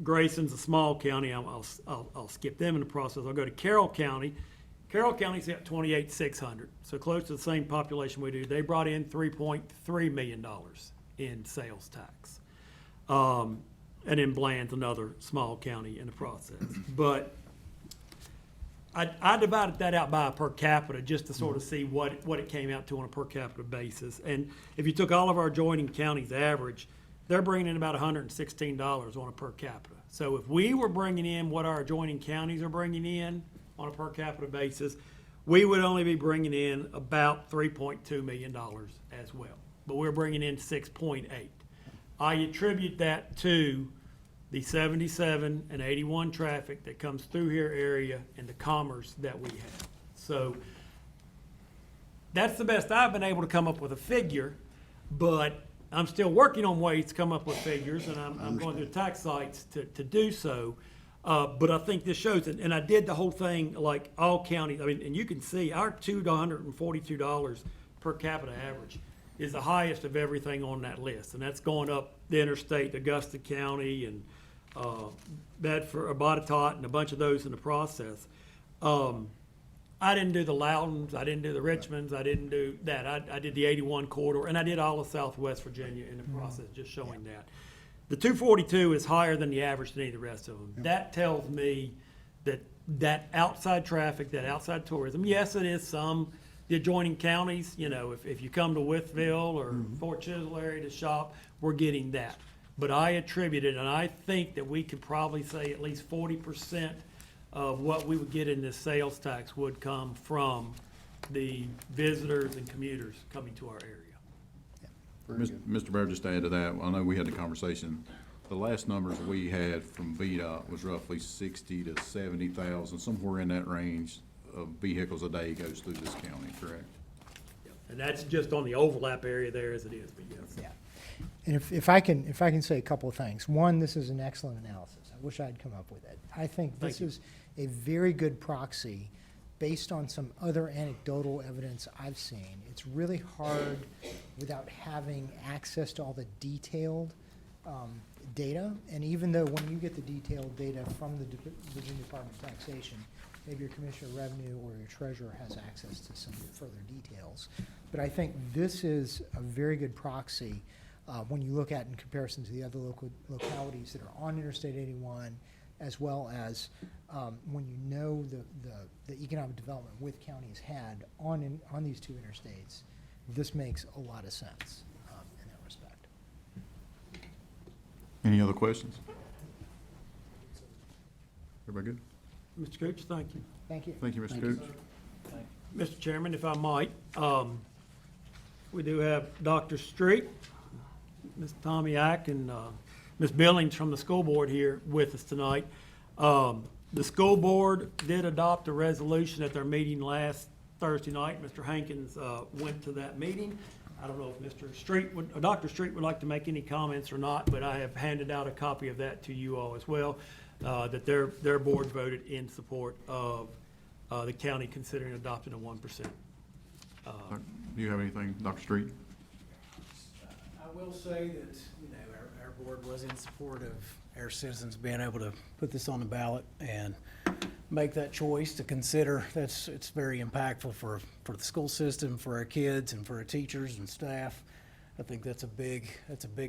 Grayson's a small county. I'll skip them in the process. I'll go to Carroll County. Carroll County's at 28,600, so close to the same population we do. They brought in $3.3 million in sales tax. And then Bland's another small county in the process. But I divided that out by per capita just to sort of see what it came out to on a per capita basis. And if you took all of our adjoining counties average, they're bringing in about $116 on a per capita. So if we were bringing in what our adjoining counties are bringing in on a per capita basis, we would only be bringing in about $3.2 million as well. But we're bringing in 6.8. I attribute that to the 77 and 81 traffic that comes through here area and the commerce that we have. So that's the best I've been able to come up with a figure, but I'm still working on ways to come up with figures, and I'm going through tax sites to do so. But I think this shows it, and I did the whole thing like all counties. I mean, and you can see our $242 per capita average is the highest of everything on that list, and that's going up the interstate, Augusta County, and Bedford, Botetourt, and a bunch of those in the process. I didn't do the Loudons, I didn't do the Richmonds, I didn't do that. I did the 81 corridor, and I did all of Southwest Virginia in the process, just showing that. The 242 is higher than the average than any of the rest of them. That tells me that outside traffic, that outside tourism, yes, it is the adjoining counties, if you come to Wytheville or Fort Chisholm area to shop, we're getting that. But I attribute it, and I think that we could probably say at least 40% of what we would get in this sales tax would come from the visitors and commuters coming to our area. Mr. Mayor, just to add to that, I know we had the conversation. The last numbers we had from VDOT was roughly 60 to 70,000, somewhere in that range of vehicles a day goes through this county, correct? And that's just on the overlap area there as it is, but yes. Yeah. And if I can say a couple of things. One, this is an excellent analysis. I wish I'd come up with it. I think this is a very good proxy based on some other anecdotal evidence I've seen. It's really hard without having access to all the detailed data, and even though when you get the detailed data from the Virginia Department of Taxation, maybe your Commissioner of Revenue or your Treasurer has access to some further details. But I think this is a very good proxy when you look at in comparison to the other localities that are on Interstate 81, as well as when you know the economic development Wythe County has had on these two interstates. This makes a lot of sense in that respect. Any other questions? Everybody good? Mr. Cooch, thank you. Thank you. Thank you, Mr. Cooch. Mr. Chairman, if I might, we do have Dr. Street, Ms. Tomiak, and Ms. Billings from the school board here with us tonight. The school board did adopt a resolution at their meeting last Thursday night. Mr. Hankins went to that meeting. I don't know if Mr. Street Dr. Street would like to make any comments or not, but I have handed out a copy of that to you all as well, that their board voted in support of the county considering adopting a 1%. Do you have anything, Dr. Street? I will say that, our board was in support of our citizens being able to put this on the ballot and make that choice to consider. It's very impactful for the school system, for our kids, and for our teachers and staff. I think that's a big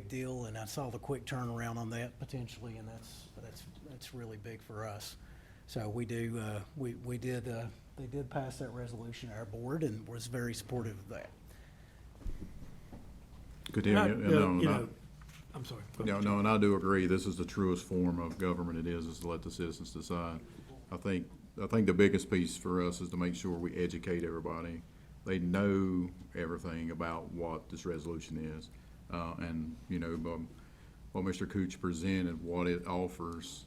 deal, and I saw the quick turnaround on that potentially, and that's really big for us. So they did pass that resolution, our board, and was very supportive of that. Good to hear you. I'm sorry. No, and I do agree, this is the truest form of government it is to let the citizens decide. I think the biggest piece for us is to make sure we educate everybody. They know everything about what this resolution is. And, what Mr. Cooch presented, what it offers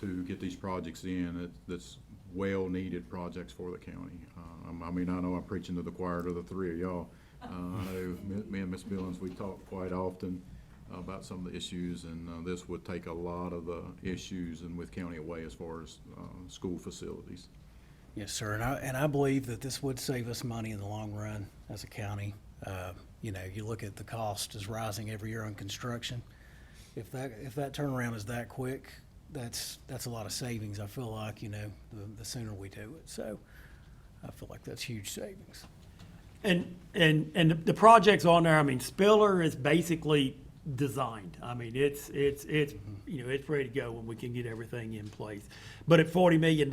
to get these projects in, that's well-needed projects for the county. I know I'm preaching to the choir to the three of y'all. I know me and Ms. Billings, we talk quite often about some of the issues, and this would take a lot of the issues in Wythe County away as far as school facilities. Yes, sir, and I believe that this would save us money in the long run as a county. You look at the cost is rising every year on construction. If that turnaround is that quick, that's a lot of savings. I feel like, the sooner we do it. So I feel like that's huge savings. And the projects on there, Spiller is basically designed. It's ready to go when we can get everything in place. But at $40 million,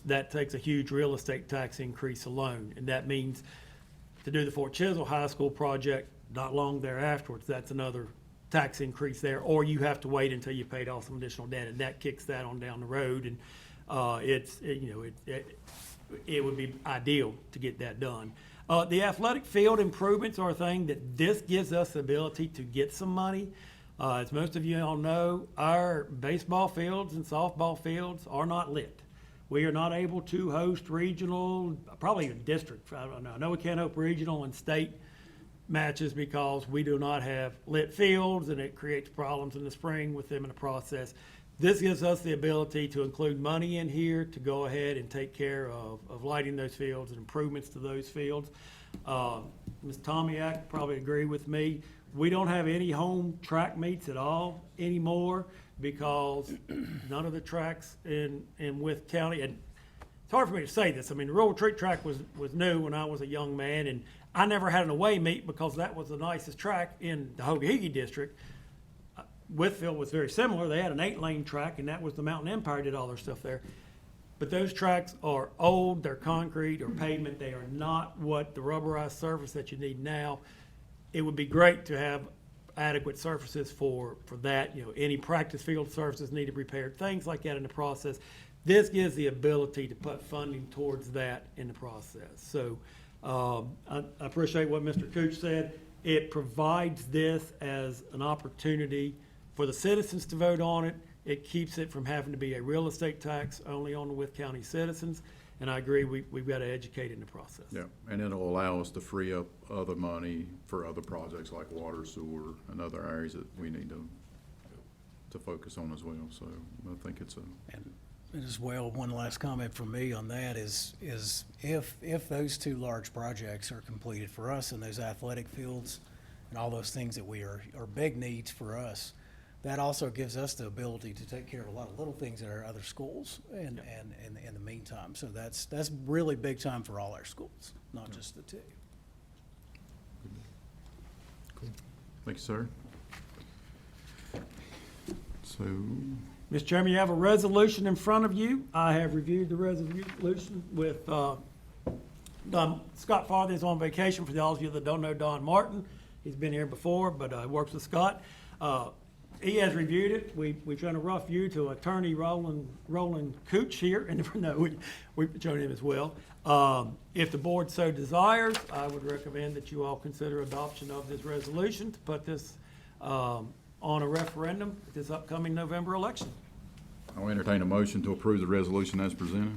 that takes a huge real estate tax increase alone. And that means to do the Fort Chisholm High School project, not long thereafterwards, that's another tax increase there. Or you have to wait until you paid off some additional debt, and that kicks that on down the road. And it would be ideal to get that done. The athletic field improvements are a thing that this gives us the ability to get some money. As most of you all know, our baseball fields and softball fields are not lit. We are not able to host regional, probably even district. I don't know. I know we can't host regional and state matches because we do not have lit fields, and it creates problems in the spring with them in the process. This gives us the ability to include money in here to go ahead and take care of lighting those fields and improvements to those fields. Ms. Tomiak probably agree with me. We don't have any home track meets at all anymore because none of the tracks in Wythe County, and it's hard for me to say this. The Rural Retreat track was new when I was a young man, and I never had an away meet because that was the nicest track in the Hogaheagie district. Wytheville was very similar. They had an 8-lane track, and that was the Mountain Empire did all their stuff there. But those tracks are old, they're concrete or pavement. They are not what the rubberized surface that you need now. It would be great to have adequate surfaces for that. Any practice field surfaces need to be repaired, things like that in the process. This gives the ability to put funding towards that in the process. So I appreciate what Mr. Cooch said. It provides this as an opportunity for the citizens to vote on it. It keeps it from having to be a real estate tax only on the Wythe County citizens. And I agree, we've got to educate in the process. Yeah, and it'll allow us to free up other money for other projects like water, sewer, and other areas that we need to focus on as well. So I think it's And as well, one last comment from me on that is if those two large projects are completed for us and those athletic fields and all those things that are big needs for us. That also gives us the ability to take care of a lot of little things at our other schools and in the meantime. So that's really big time for all our schools, not just the two. Thank you, sir. So, Mr. Chairman, you have a resolution in front of you. I have reviewed the resolution with Scott Farthing is on vacation. For those of you that don't know Don Martin, he's been here before, but works with Scott. He has reviewed it. We're trying to rough you to Attorney Roland Cooch here, and no, we've shown him as well. If the board so desires, I would recommend that you all consider adoption of this resolution to put this on a referendum at this upcoming November election. I'll entertain a motion to approve the resolution as presented.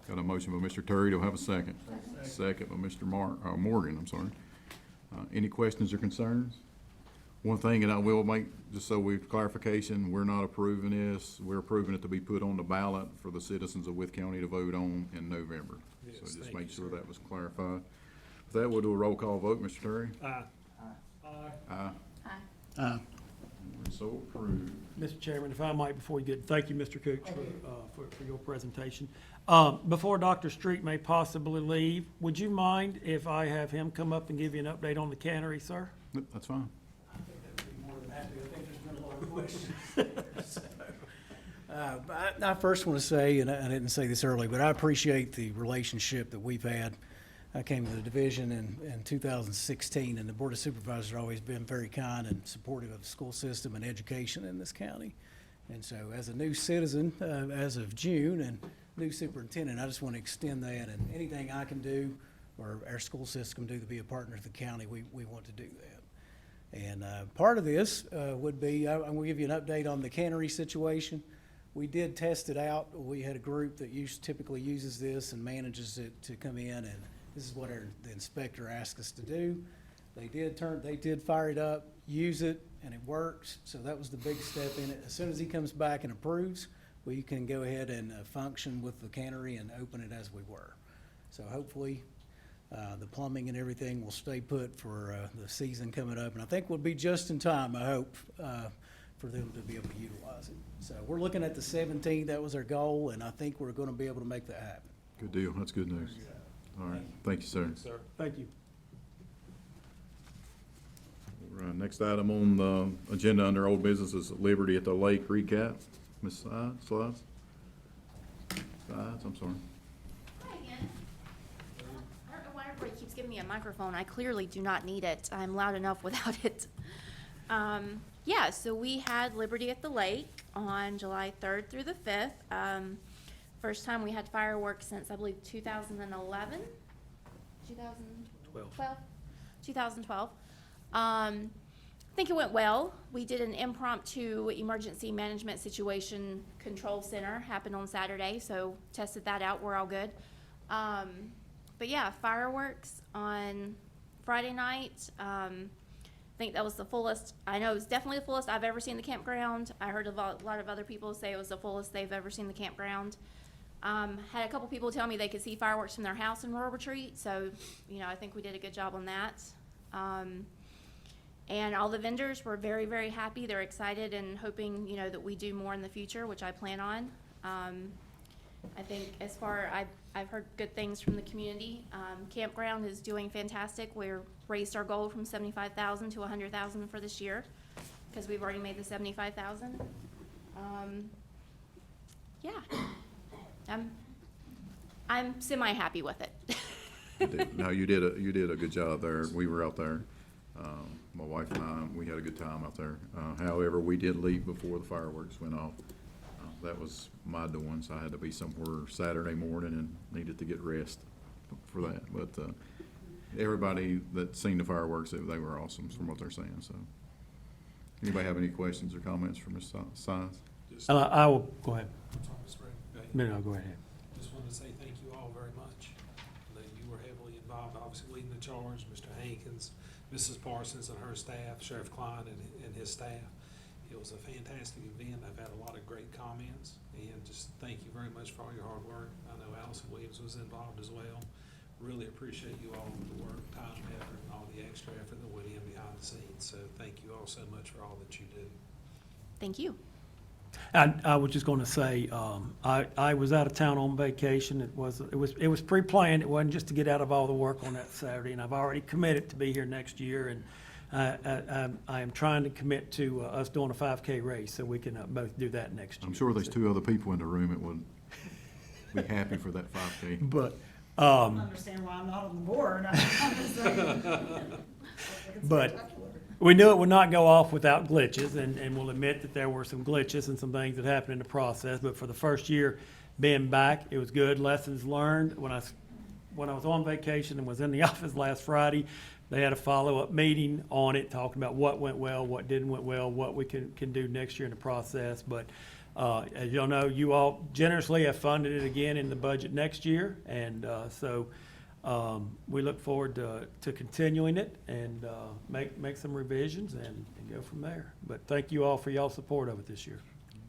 Got a motion by Mr. Terry. Do I have a second? Second by Mr. Morgan, I'm sorry. Any questions or concerns? One thing, and I will make, just so we clarification, we're not approving this. We're approving it to be put on the ballot for the citizens of Wythe County to vote on in November. So just make sure that was clarified. With that, we'll do a roll call vote. Mr. Terry? Aye. Aye. Aye. We're so approved. Mr. Chairman, if I might, before you get, thank you, Mr. Cooch, for your presentation. Before Dr. Street may possibly leave, would you mind if I have him come up and give you an update on the cannery, sir? Yep, that's fine. More than happy. I think there's been a lot of questions. But I first want to say, and I didn't say this earlier, but I appreciate the relationship that we've had. I came to the division in 2016, and the Board of Supervisors have always been very kind and supportive of the school system and education in this county. And so as a new citizen, as of June, and new superintendent, I just want to extend that, and anything I can do or our school system can do to be a partner to the county, we want to do that. And part of this would be, I'm going to give you an update on the cannery situation. We did test it out. We had a group that typically uses this and manages it to come in, and this is what the inspector asked us to do. They did fire it up, use it, and it works. So that was the big step in it. As soon as he comes back and approves, we can go ahead and function with the cannery and open it as we were. So hopefully, the plumbing and everything will stay put for the season coming up. And I think we'll be just in time, I hope, for them to be able to utilize it. So we're looking at the 17th. That was our goal, and I think we're going to be able to make that happen. Good deal. That's good news. All right. Thank you, sir. Thank you. All right, next item on the agenda under old business is Liberty at the Lake recap. Ms. Slides? I'm sorry. Hi again. I don't know why everybody keeps giving me a microphone. I clearly do not need it. I'm loud enough without it. Yeah, so we had Liberty at the Lake on July 3rd through the 5th. First time we had fireworks since, I believe, 2011? 2012. I think it went well. We did an impromptu emergency management situation control center, happened on Saturday, so tested that out. We're all good. But yeah, fireworks on Friday night. I think that was the fullest. I know it was definitely the fullest I've ever seen the campground. I heard a lot of other people say it was the fullest they've ever seen the campground. Had a couple people tell me they could see fireworks from their house in Rural Retreat, so, I think we did a good job on that. And all the vendors were very, very happy. They're excited and hoping, that we do more in the future, which I plan on. I think I've heard good things from the community. Campground is doing fantastic. We're raised our goal from $75,000 to $100,000 for this year, because we've already made the $75,000. Yeah. I'm semi-happy with it. No, you did a good job there. We were out there. My wife and I, we had a good time out there. However, we did leave before the fireworks went off. That was my doing, so I had to be somewhere Saturday morning and needed to get rest for that. But everybody that seen the fireworks, they were awesome from what they're saying. So, anybody have any questions or comments for Ms. Sines? I will, go ahead. No, No, go ahead. just wanted to say thank you all very much. That you were heavily involved, obviously leading the charge, Mr. Hankins, Mrs. Parsons and her staff, Sheriff Klein and his staff. It was a fantastic event. I've had a lot of great comments, and just thank you very much for all your hard work. I know Allison Williams was involved as well. really appreciate you all for the work, time, effort, and all the extra effort that went in behind the scenes. So thank you all so much for all that you do. Thank you. I was just gonna say, I was out of town on vacation. It was pre-planned. It wasn't just to get out of all the work on that Saturday, and I've already committed to be here next year, and I am trying to commit to us doing a 5K race, so we can both do that next year. I'm sure there's two other people in the room that would be happy for that 5K. But, I don't understand why I'm not on the board. I'm just saying. It's But- spectacular. we knew it would not go off without glitches, and we'll admit that there were some glitches and some things that happened in the process, but for the first year being back, it was good. Lessons learned. When I was on vacation and was in the office last Friday, they had a follow-up meeting on it, talking about what went well, what didn't went well, what we can do next year in the process. But as y'all know, you all generously have funded it again in the budget next year, and so we look forward to continuing it and make some revisions and go from there. But thank you all for y'all's support of it this year.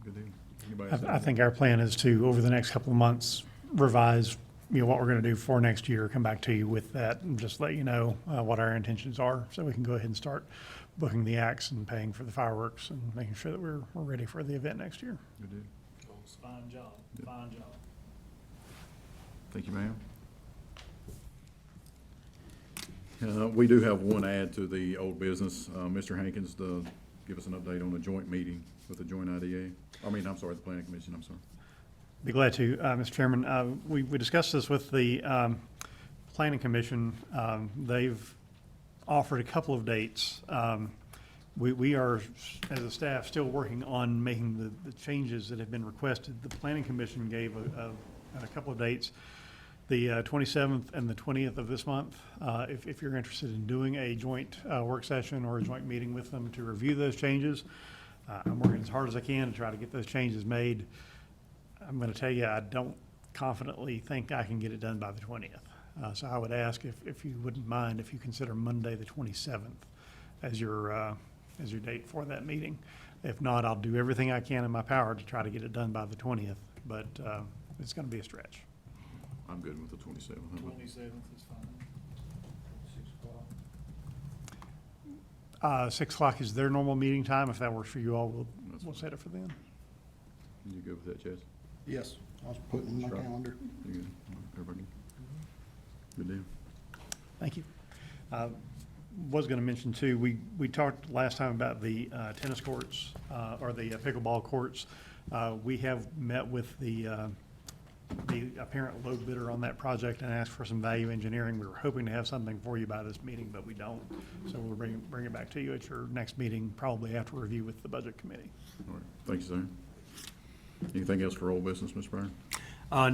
Good deal. Anybody else? I think our plan is to, over the next couple of months, revise, what we're gonna do for next year, come back to you with that, and just let you know, what our intentions are, so we can go ahead and start booking the acts and paying for the fireworks and making sure that we're ready for the event next year. Good deal. Fine job, fine job. Thank you, ma'am. We do have one add to the old business. Mr. Hankins, give us an update on the joint meeting with the joint IDA. I'm sorry, the planning commission, I'm sorry. Be glad to, Mr. Chairman. We discussed this with the planning commission. They've offered a couple of dates. We are, as a staff, still working on making the changes that have been requested. The planning commission gave a couple of dates, the 27th and the 20th of this month. If you're interested in doing a joint work session or a joint meeting with them to review those changes, I'm working as hard as I can to try to get those changes made. I'm going to tell you, I don't confidently think I can get it done by the 20th. So I would ask if you wouldn't mind, if you consider Monday, the 27th as your date for that meeting. If not, I'll do everything I can in my power to try to get it done by the 20th, but it's going to be a stretch. I'm good with the 27th. How about- 27th is fine. 6 o'clock is their normal meeting time. If that works for you all, That's we'll fine. set it for them. You good with that, Chaz? Yes, I was putting it in my Sure. calendar. You good? Everybody good? Good deal. Thank you. Was going to mention too, we talked last time about the tennis courts, or the pickleball courts. We have met with the apparent low bidder on that project and asked for some value engineering. We were hoping to have something for you by this meeting, but we don't. So we'll bring it back to you at your next meeting, probably after review with the budget committee. All right. Thank you, sir. Anything else for old business, Mr. Brown?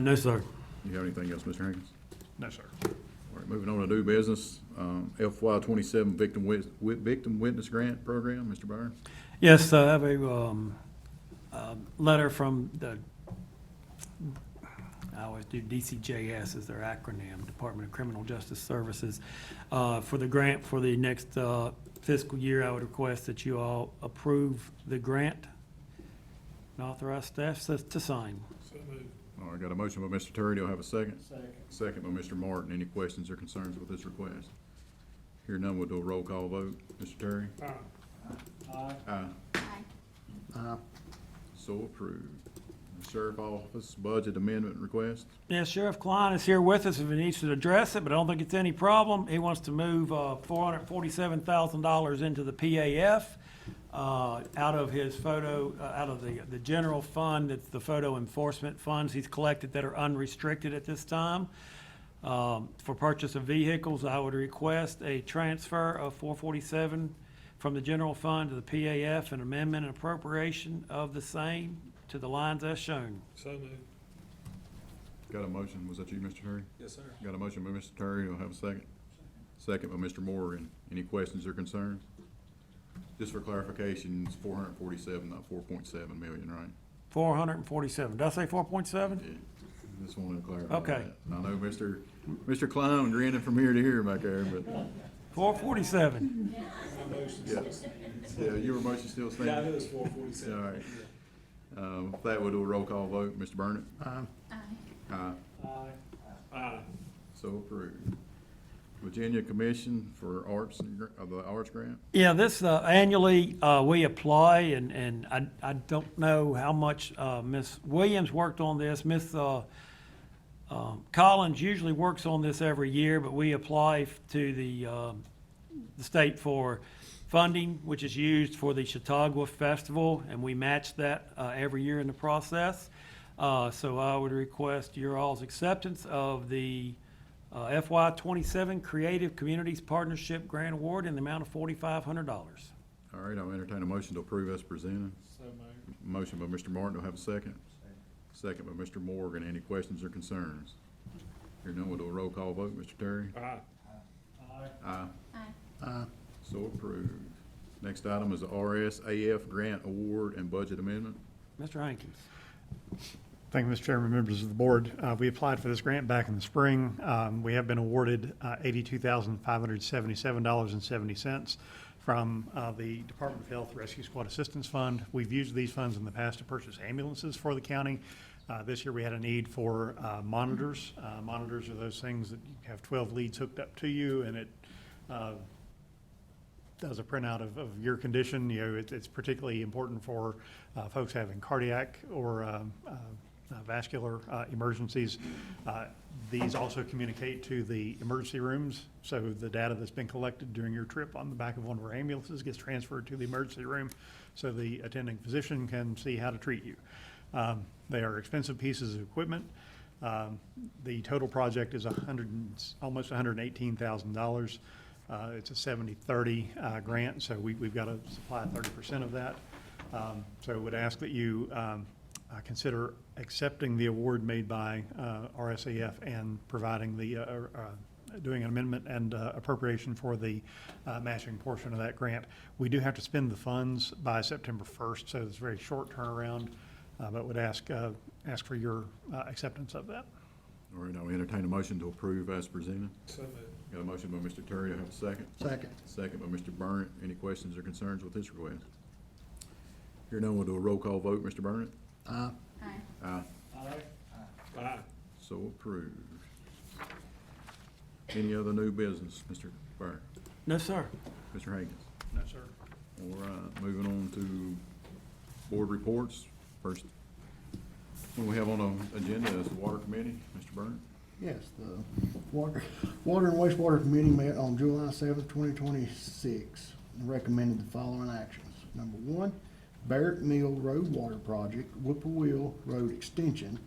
No, sir. You have anything else, Mr. Hankins? No, sir. All right, moving on to new business, FY 27 victim witness grant program, Mr. Byron. Yes, I have a letter from I always do DCJS as their acronym, Department of Criminal Justice Services. For the grant for the next fiscal year, I would request that you all approve the grant and authorize staff to sign. So moved. All right, got a motion by Mr. Terry. Do I have a second? Second by Mr. Martin. Any questions or concerns with this request? Hearing none, we'll do a roll call vote. Mr. Terry? Aye. Aye. So approved. Sheriff Office Budget Amendment Request. Yeah, Sheriff Klein is here with us if he needs to address it, but I don't think it's any problem. He wants to move $447,000 into the PAF out of his photo, out of the general fund. That's the photo enforcement funds he's collected that are unrestricted at this time. For purchase of vehicles, I would request a transfer of $447 from the general fund to the PAF, an amendment and appropriation of the same to the lines as shown. So moved. Got a motion. Was that you, Mr. Terry? Yes, sir. Got a motion by Mr. Terry. Do I have a second? Second by Mr. Morgan. Any questions or concerns? Just for clarification, it's 447, not 4.7 million, right? 447. Did I say 4.7? Yeah. Just wanted to clarify Okay. that. I know Mr. Clown grinning from ear to ear back there, but, 447. yeah. Yeah, your motion still stands? Yeah, I knew it was 447. All right. With that, we'll do a roll call vote. Mr. Burnett? Aye. Aye. Aye. Aye. So approved. Virginia Commission for Arts and, the Arts Grant? Yeah, this, annually, we apply, and I don't know how much, Ms. Williams worked on this. Ms. Collins usually works on this every year, but we apply to the state for funding, which is used for the Chautauqua Festival, and we match that, every year in the process. So I would request your all's acceptance of the FY '27 Creative Communities Partnership Grant Award in the amount of $4,500. All right, I'll entertain a motion to approve as presented. So moved. Motion by Mr. Martin, do I have a second? Second by Mr. Morgan. Any questions or concerns? Here none, we'll do a roll call vote. Mr. Terry? Aye. Aye. Aye. So approved. Next item is the RSAF Grant Award and Budget Amendment. Mr. Hankins. Thank you, Mr. Chairman, members of the board. We applied for this grant back in the spring. We have been awarded $82,577.70 from the Department of Health Rescue Squad Assistance Fund. We've used these funds in the past to purchase ambulances for the county. This year we had a need for monitors. Monitors are those things that you have 12 leads hooked up to you, and it does a printout of your condition. You know, it's particularly important for folks having cardiac or vascular emergencies. These also communicate to the emergency rooms, so the data that's been collected during your trip on the back of one of our ambulances gets transferred to the emergency room so the attending physician can see how to treat you. They are expensive pieces of equipment. The total project is almost $118,000. It's a 70-30 grant, so we've got to supply 30% of that. So would ask that you consider accepting the award made by RSAF and providing the, doing an amendment and appropriation for the matching portion of that grant. We do have to spend the funds by September 1st, so it's a very short turnaround, but would ask for your acceptance of that. All right, I'll entertain a motion to approve as presented. So moved. Got a motion by Mr. Terry, I have a second. Second. Second by Mr. Burnett. Any questions or concerns with this request? Here none, we'll do a roll call vote. Mr. Burnett? Aye. Aye. Aye. So approved. Any other new business, Mr. Burnett? No, sir. Mr. Hankins? No, sir. All right, moving on to board reports. First one we have on the agenda is the Water Committee. Mr. Burnett? Yes, the Water and Wastewater Committee met on July 7th, 2026, and recommended the following actions. Number one, Barrett Mill Road Water Project, Whippoorwill Road Extension.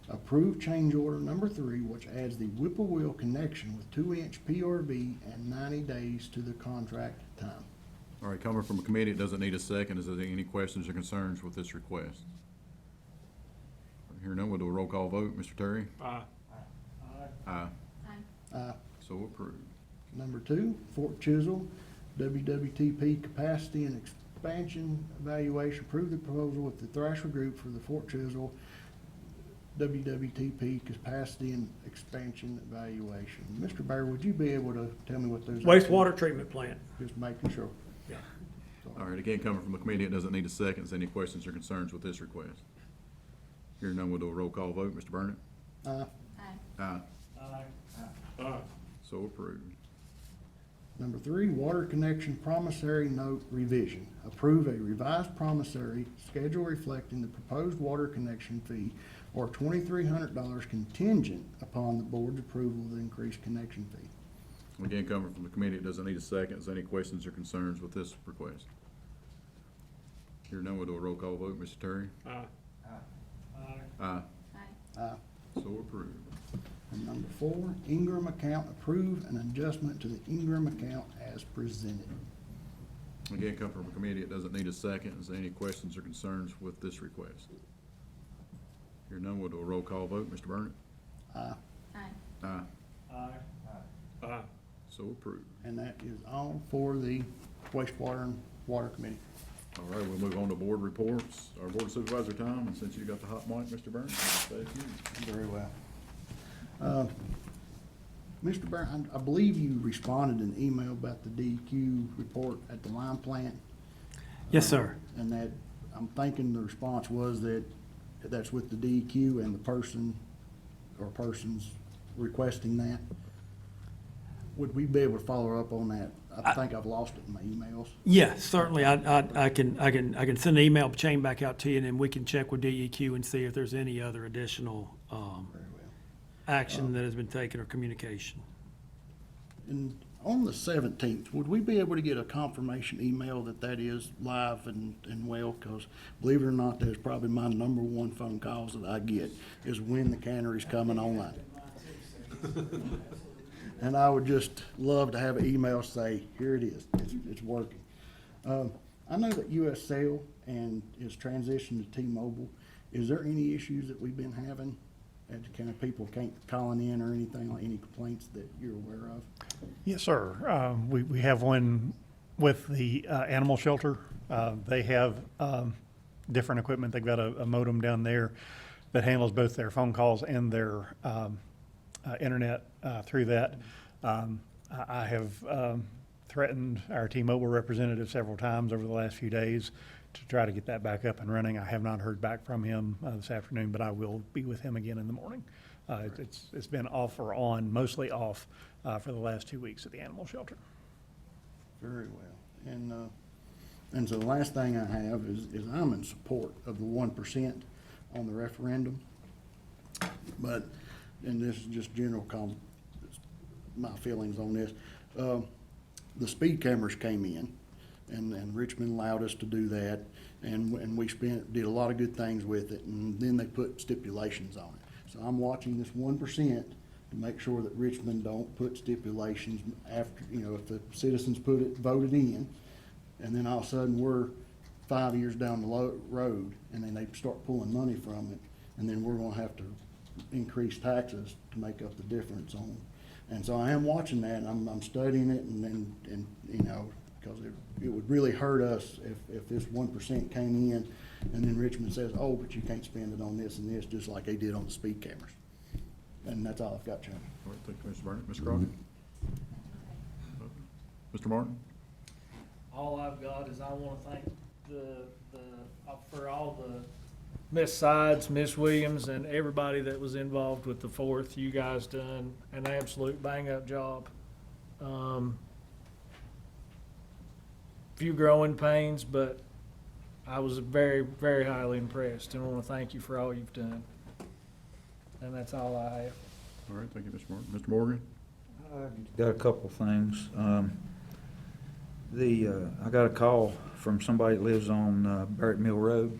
Approve change order number 3, which adds the Whippoorwill connection with 2-inch PRV and 90 days to the contract time. All right, coming from a committee, it doesn't need a second. Is there any questions or concerns with this request? Here none, we'll do a roll call vote. Mr. Terry? Aye. Aye. So approved. Number 2, Fort Chisholm, WWTP Capacity and Expansion Evaluation. Approve the proposal with the Thrasher Group for the Fort Chisholm WWTP Capacity and Expansion Evaluation. Mr. Bear, would you be able to tell me what those are? Wastewater treatment plant. Just making sure. Yeah. All right, again, coming from a committee, it doesn't need a second. Is there any questions or concerns with this request? Here none, we'll do a roll call vote. Mr. Burnett? Aye. Aye. Aye. So approved. Number 3, Water Connection Promissory Note Revision. Approve a revised promissory schedule reflecting the proposed water connection fee or $2,300 contingent upon the board's approval of the increased connection fee. Again, coming from the committee, it doesn't need a second. Is there any questions or concerns with this request? Here none, we'll do a roll call vote. Mr. Terry? Aye. Aye. Aye. So approved. And number 4, Ingram account. Approve an adjustment to the Ingram account as presented. Again, coming from a committee, it doesn't need a second. Is there any questions or concerns with this request? Here none, we'll do a roll call vote. Mr. Burnett? Aye. Aye. Aye. So approved. And that is all for the Wastewater and Water Committee. All right, we'll move on to board reports. Our board supervisor time, and since you got the hot mic, Mr. Burnett, thank you. Very well. Mr. Brown, I believe you responded in email about the DEQ report at the lime plant. Yes, sir. And that, I'm thinking the response was that that's with the DEQ and the person or persons requesting that. would we be able to follow up on that? I think I've lost it in my emails. Yes, certainly. I can send an email chain back out to you, and then we can check with DEQ and see if there's any other additional Very well. action that has been taken or communication. And on the 17th, would we be able to get a confirmation email that that is live and well? Because believe it or not, that's probably my number one phone calls that I get is when the cannery's coming online. And I would just love to have an email say, here it is, it's working. I know that US Cell and is transitioned to T-Mobile. Is there any issues that we've been having? And kind of people can't calling in or anything, like any complaints that you're aware of? Yes, sir. We have one with the animal shelter. They have different equipment. They've got a modem down there that handles both their phone calls and their internet through that. I have threatened our T-Mobile representative several times over the last few days to try to get that back up and running. I have not heard back from him this afternoon, but I will be with him again in the morning. It's been off or on, mostly off, for the last 2 weeks at the animal shelter. Very well. And so the last thing I have is I'm in support of the 1% on the referendum. But, and this is just my feelings on this. The speed cameras came in, and Richmond allowed us to do that, and we did a lot of good things with it, and then they put stipulations on it. So I'm watching this 1% to make sure that Richmond don't put stipulations after, if the citizens voted in, and then all of a sudden we're 5 years down the road, and then they start pulling money from it, and then we're gonna have to increase taxes to make up the difference on. And so I am watching that, and I'm studying it, and because it would really hurt us if this 1% came in, and then Richmond says, oh, but you can't spend it on this and this, just like they did on the speed cameras. And that's all I've got, Chairman. All right, thank you, Mr. Burnett. Ms. Crockett? Mr. Martin? All I've got is I want to thank for all the Miss Sides, Miss Williams, and everybody that was involved with the 4th. You guys done an absolute bang-up job. Few growing pains, but I was very, very highly impressed, and I want to thank you for all you've done. And that's all I have. All right, thank you, Mr. Martin. Mr. Morgan? Got a couple things. I got a call from somebody that lives on Barrett Mill Road.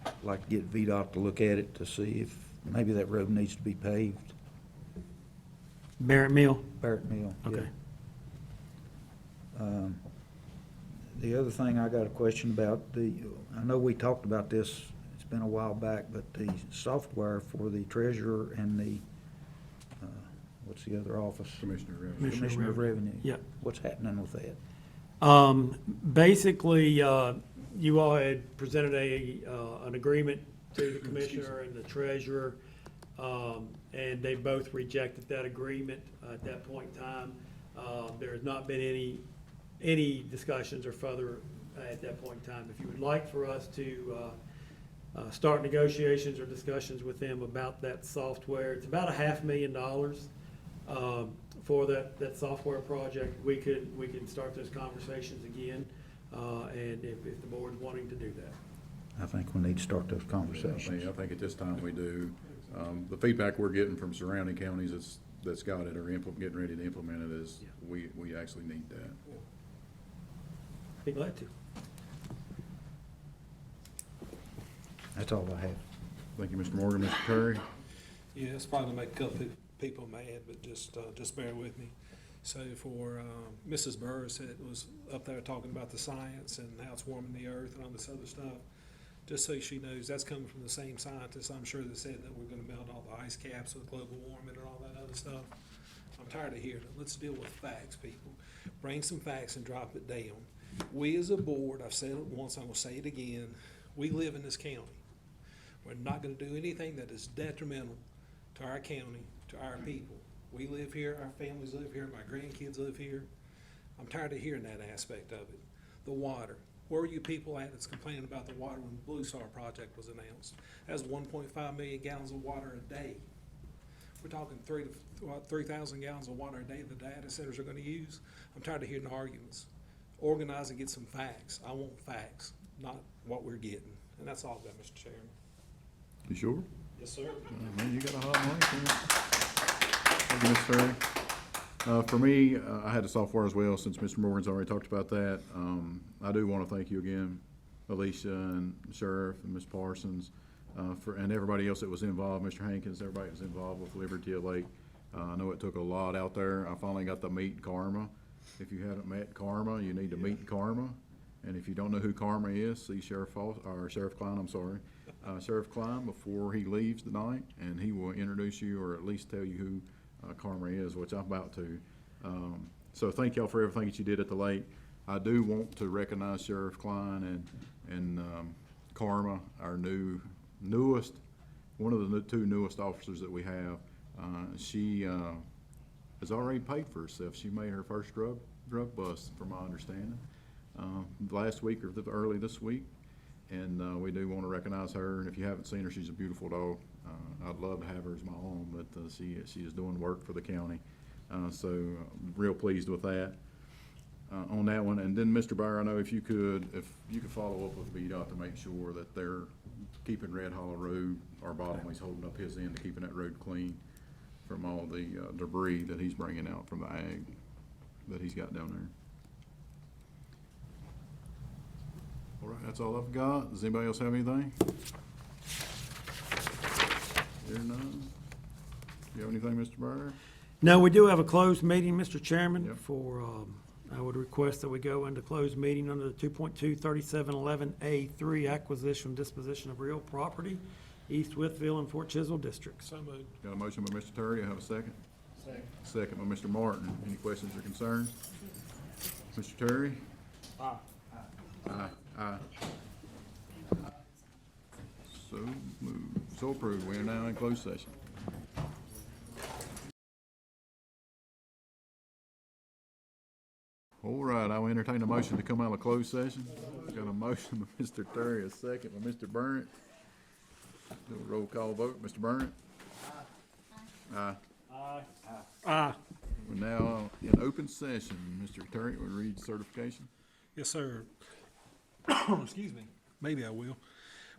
I'd like to get VDOT to look at it to see if maybe that road needs to be paved. Barrett Mill? Barrett Mill. yeah. Okay. The other thing I got a question about, I know we talked about this, it's been a while back, but the software for the treasurer and the, what's the other office? Commissioner of Revenue. Commissioner of Revenue. Yep. What's happening with that? Basically, you all had presented an agreement to the commissioner and the treasurer, and they both rejected that agreement at that point in time. There has not been any discussions or further at that point in time. If you would like for us to start negotiations or discussions with them about that software, it's about $500,000 for that software project. We could start those conversations again, and if the board's wanting to do that. I think we need to start those conversations. I think at this time we do. The feedback we're getting from surrounding counties that's got it or getting ready to implement it is we actually need that. Be glad to. That's all I have. Thank you, Mr. Morgan. Mr. Perry? Yeah, it's probably gonna make a couple people mad, but just bear with me. So for Mrs. Burris that was up there talking about the science and how it's warming the earth and all this other stuff, just so she knows, that's coming from the same scientists, I'm sure, that said that we're gonna melt all the ice caps with global warming and all that other stuff. I'm tired of hearing it. Let's deal with facts, people. Bring some facts and drop it down. We as a board, I've said it once, I'm gonna say it again, we live in this county. We're not gonna do anything that is detrimental to our county, to our people. We live here, our families live here, my grandkids live here. I'm tired of hearing that aspect of it. The water. Where were you people at that's complaining about the water when the Blue Star project was announced? That was 1.5 million gallons of water a day. we're talking 3,000 gallons of water a day the data centers are gonna use. I'm tired of hearing the arguments. Organize and get some facts. I want facts, not what we're getting. And that's all I've got, Mr. Chairman. You sure? Yes, sir. Man, you got a hot mic there. Thank you, Mr. Terry. For me, I had the software as well, since Mr. Morgan's already talked about that. I do want to thank you again, Alicia and Sheriff and Ms. Parsons, and everybody else that was involved, Mr. Hankins, everybody was involved with Liberty at Lake. I know it took a lot out there. I finally got to meet Karma. If you haven't met Karma, you need to meet Karma. And if you don't know who Karma is, see Sheriff Klein, Sheriff Klein before he leaves tonight, and he will introduce you, or at least tell you who Karma is, which I'm about to. So thank y'all for everything that you did at the lake. I do want to recognize Sheriff Klein and Karma, our newest, one of the two newest officers that we have. She has already paid for herself. She made her first drug bust, from my understanding, last week or early this week. And we do want to recognize her. And if you haven't seen her, she's a beautiful dog. I'd love to have her as my own, but she is doing work for the county. So I'm real pleased with that on that one. And then, Mr. Byer, I know if you could follow up with VDOT to make sure that they're keeping Red Hollow Road, our Bottomley's holding up his end to keeping that road clean from all the debris that he's bringing out from the ag that he's got down there. All right, that's all I've got. Does anybody else have anything? Here none. You have anything, Mr. Byer? No, we do have a closed meeting, Mr. Chairman, Yep. I would request that we go into closed meeting under the 2.23711A3 acquisition and disposition of real property, East Wytheville and Fort Chiswell districts. So moved. Got a motion by Mr. Terry. I have a second. Second by Mr. Martin. Any questions or concerns? Mr. Terry? Aye. Aye. Aye. So moved. So approved. We are now in closed session. All right, I will entertain a motion to come out of closed session. Got a motion by Mr. Terry, a second by Mr. Burnett. Do a roll call vote. Mr. Burnett? Aye. Aye. We're now in open session. Mr. Terry, will you read certification? Yes, sir. Excuse me. Maybe I will.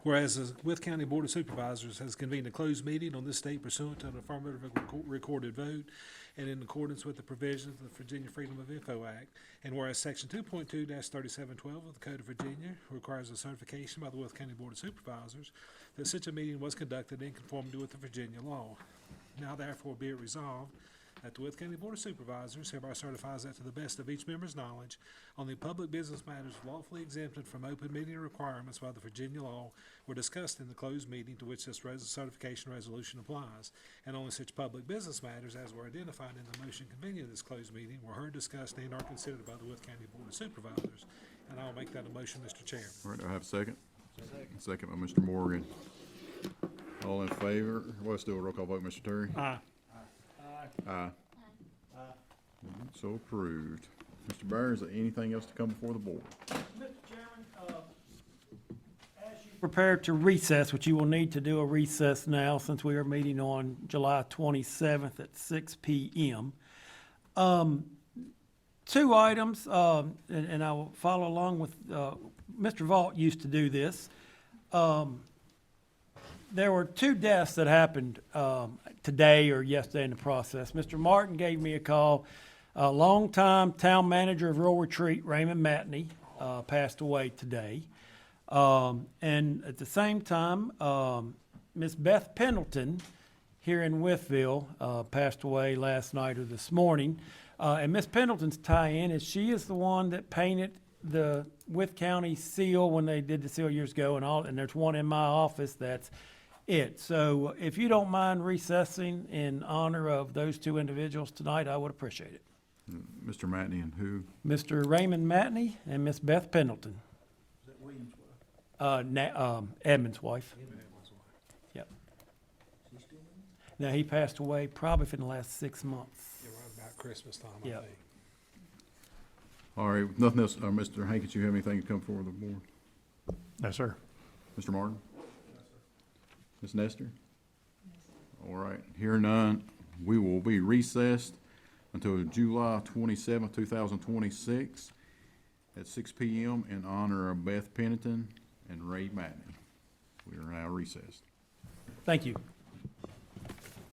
Whereas the Wythe County Board of Supervisors has convened a closed meeting on this date pursuant to an affirmative recorded vote and in accordance with the provisions of the Virginia Freedom of Info Act. And whereas Section 2.2-3712 of the Code of Virginia requires a certification by the Wythe County Board of Supervisors that such a meeting was conducted in conformity with the Virginia law. Now therefore be it resolved that the Wythe County Board of Supervisors hereby certifies that to the best of each member's knowledge, only public business matters lawfully exempted from open meeting requirements by the Virginia law were discussed in the closed meeting to which this certification resolution applies, and only such public business matters as were identified in the motion convening this closed meeting were heard, discussed, and are considered by the Wythe County Board of Supervisors. And I will make that a motion, Mr. Chairman. All right, do I have a second? Second by Mr. Morgan. All in favor? Well, let's do a roll call vote. Mr. Terry? Aye. Aye. So approved. Mr. Byer, is there anything else to come before the board? Mr. Chairman, as you prepare to recess, which you will need to do a recess now since we are meeting on July 27th at 6 p.m. Two items, and I will follow along with, Mr. Vaught used to do this. There were two deaths that happened today or yesterday in the process. Mr. Martin gave me a call. A longtime town manager of Rural Retreat, Raymond Matney, passed away today. And at the same time, Miss Beth Pendleton here in Wytheville passed away last night or this morning. And Miss Pendleton's tie-in is she is the one that painted the Wythe County seal when they did the seal years ago, and there's one in my office that's it. So if you don't mind recessing in honor of those two individuals tonight, I would appreciate it. Mr. Matney and who? Mr. Raymond Matney and Miss Beth Pendleton. Is that Williams' wife? Edmund's wife. Edmund's wife. Yep. Is he still living? Now, he passed away probably for the last 6 months. Yeah, right about Christmas time, I Yeah. think. All right, with nothing else, Mr. Hankins, you have anything to come forward the board? No, sir. Mr. Martin? Ms. Nestor? All right, hearing none, We will be recessed until July 27, 2026 at 6 p.m. in honor of Beth Pennington and Ray Matney. We are now recessed. Thank you.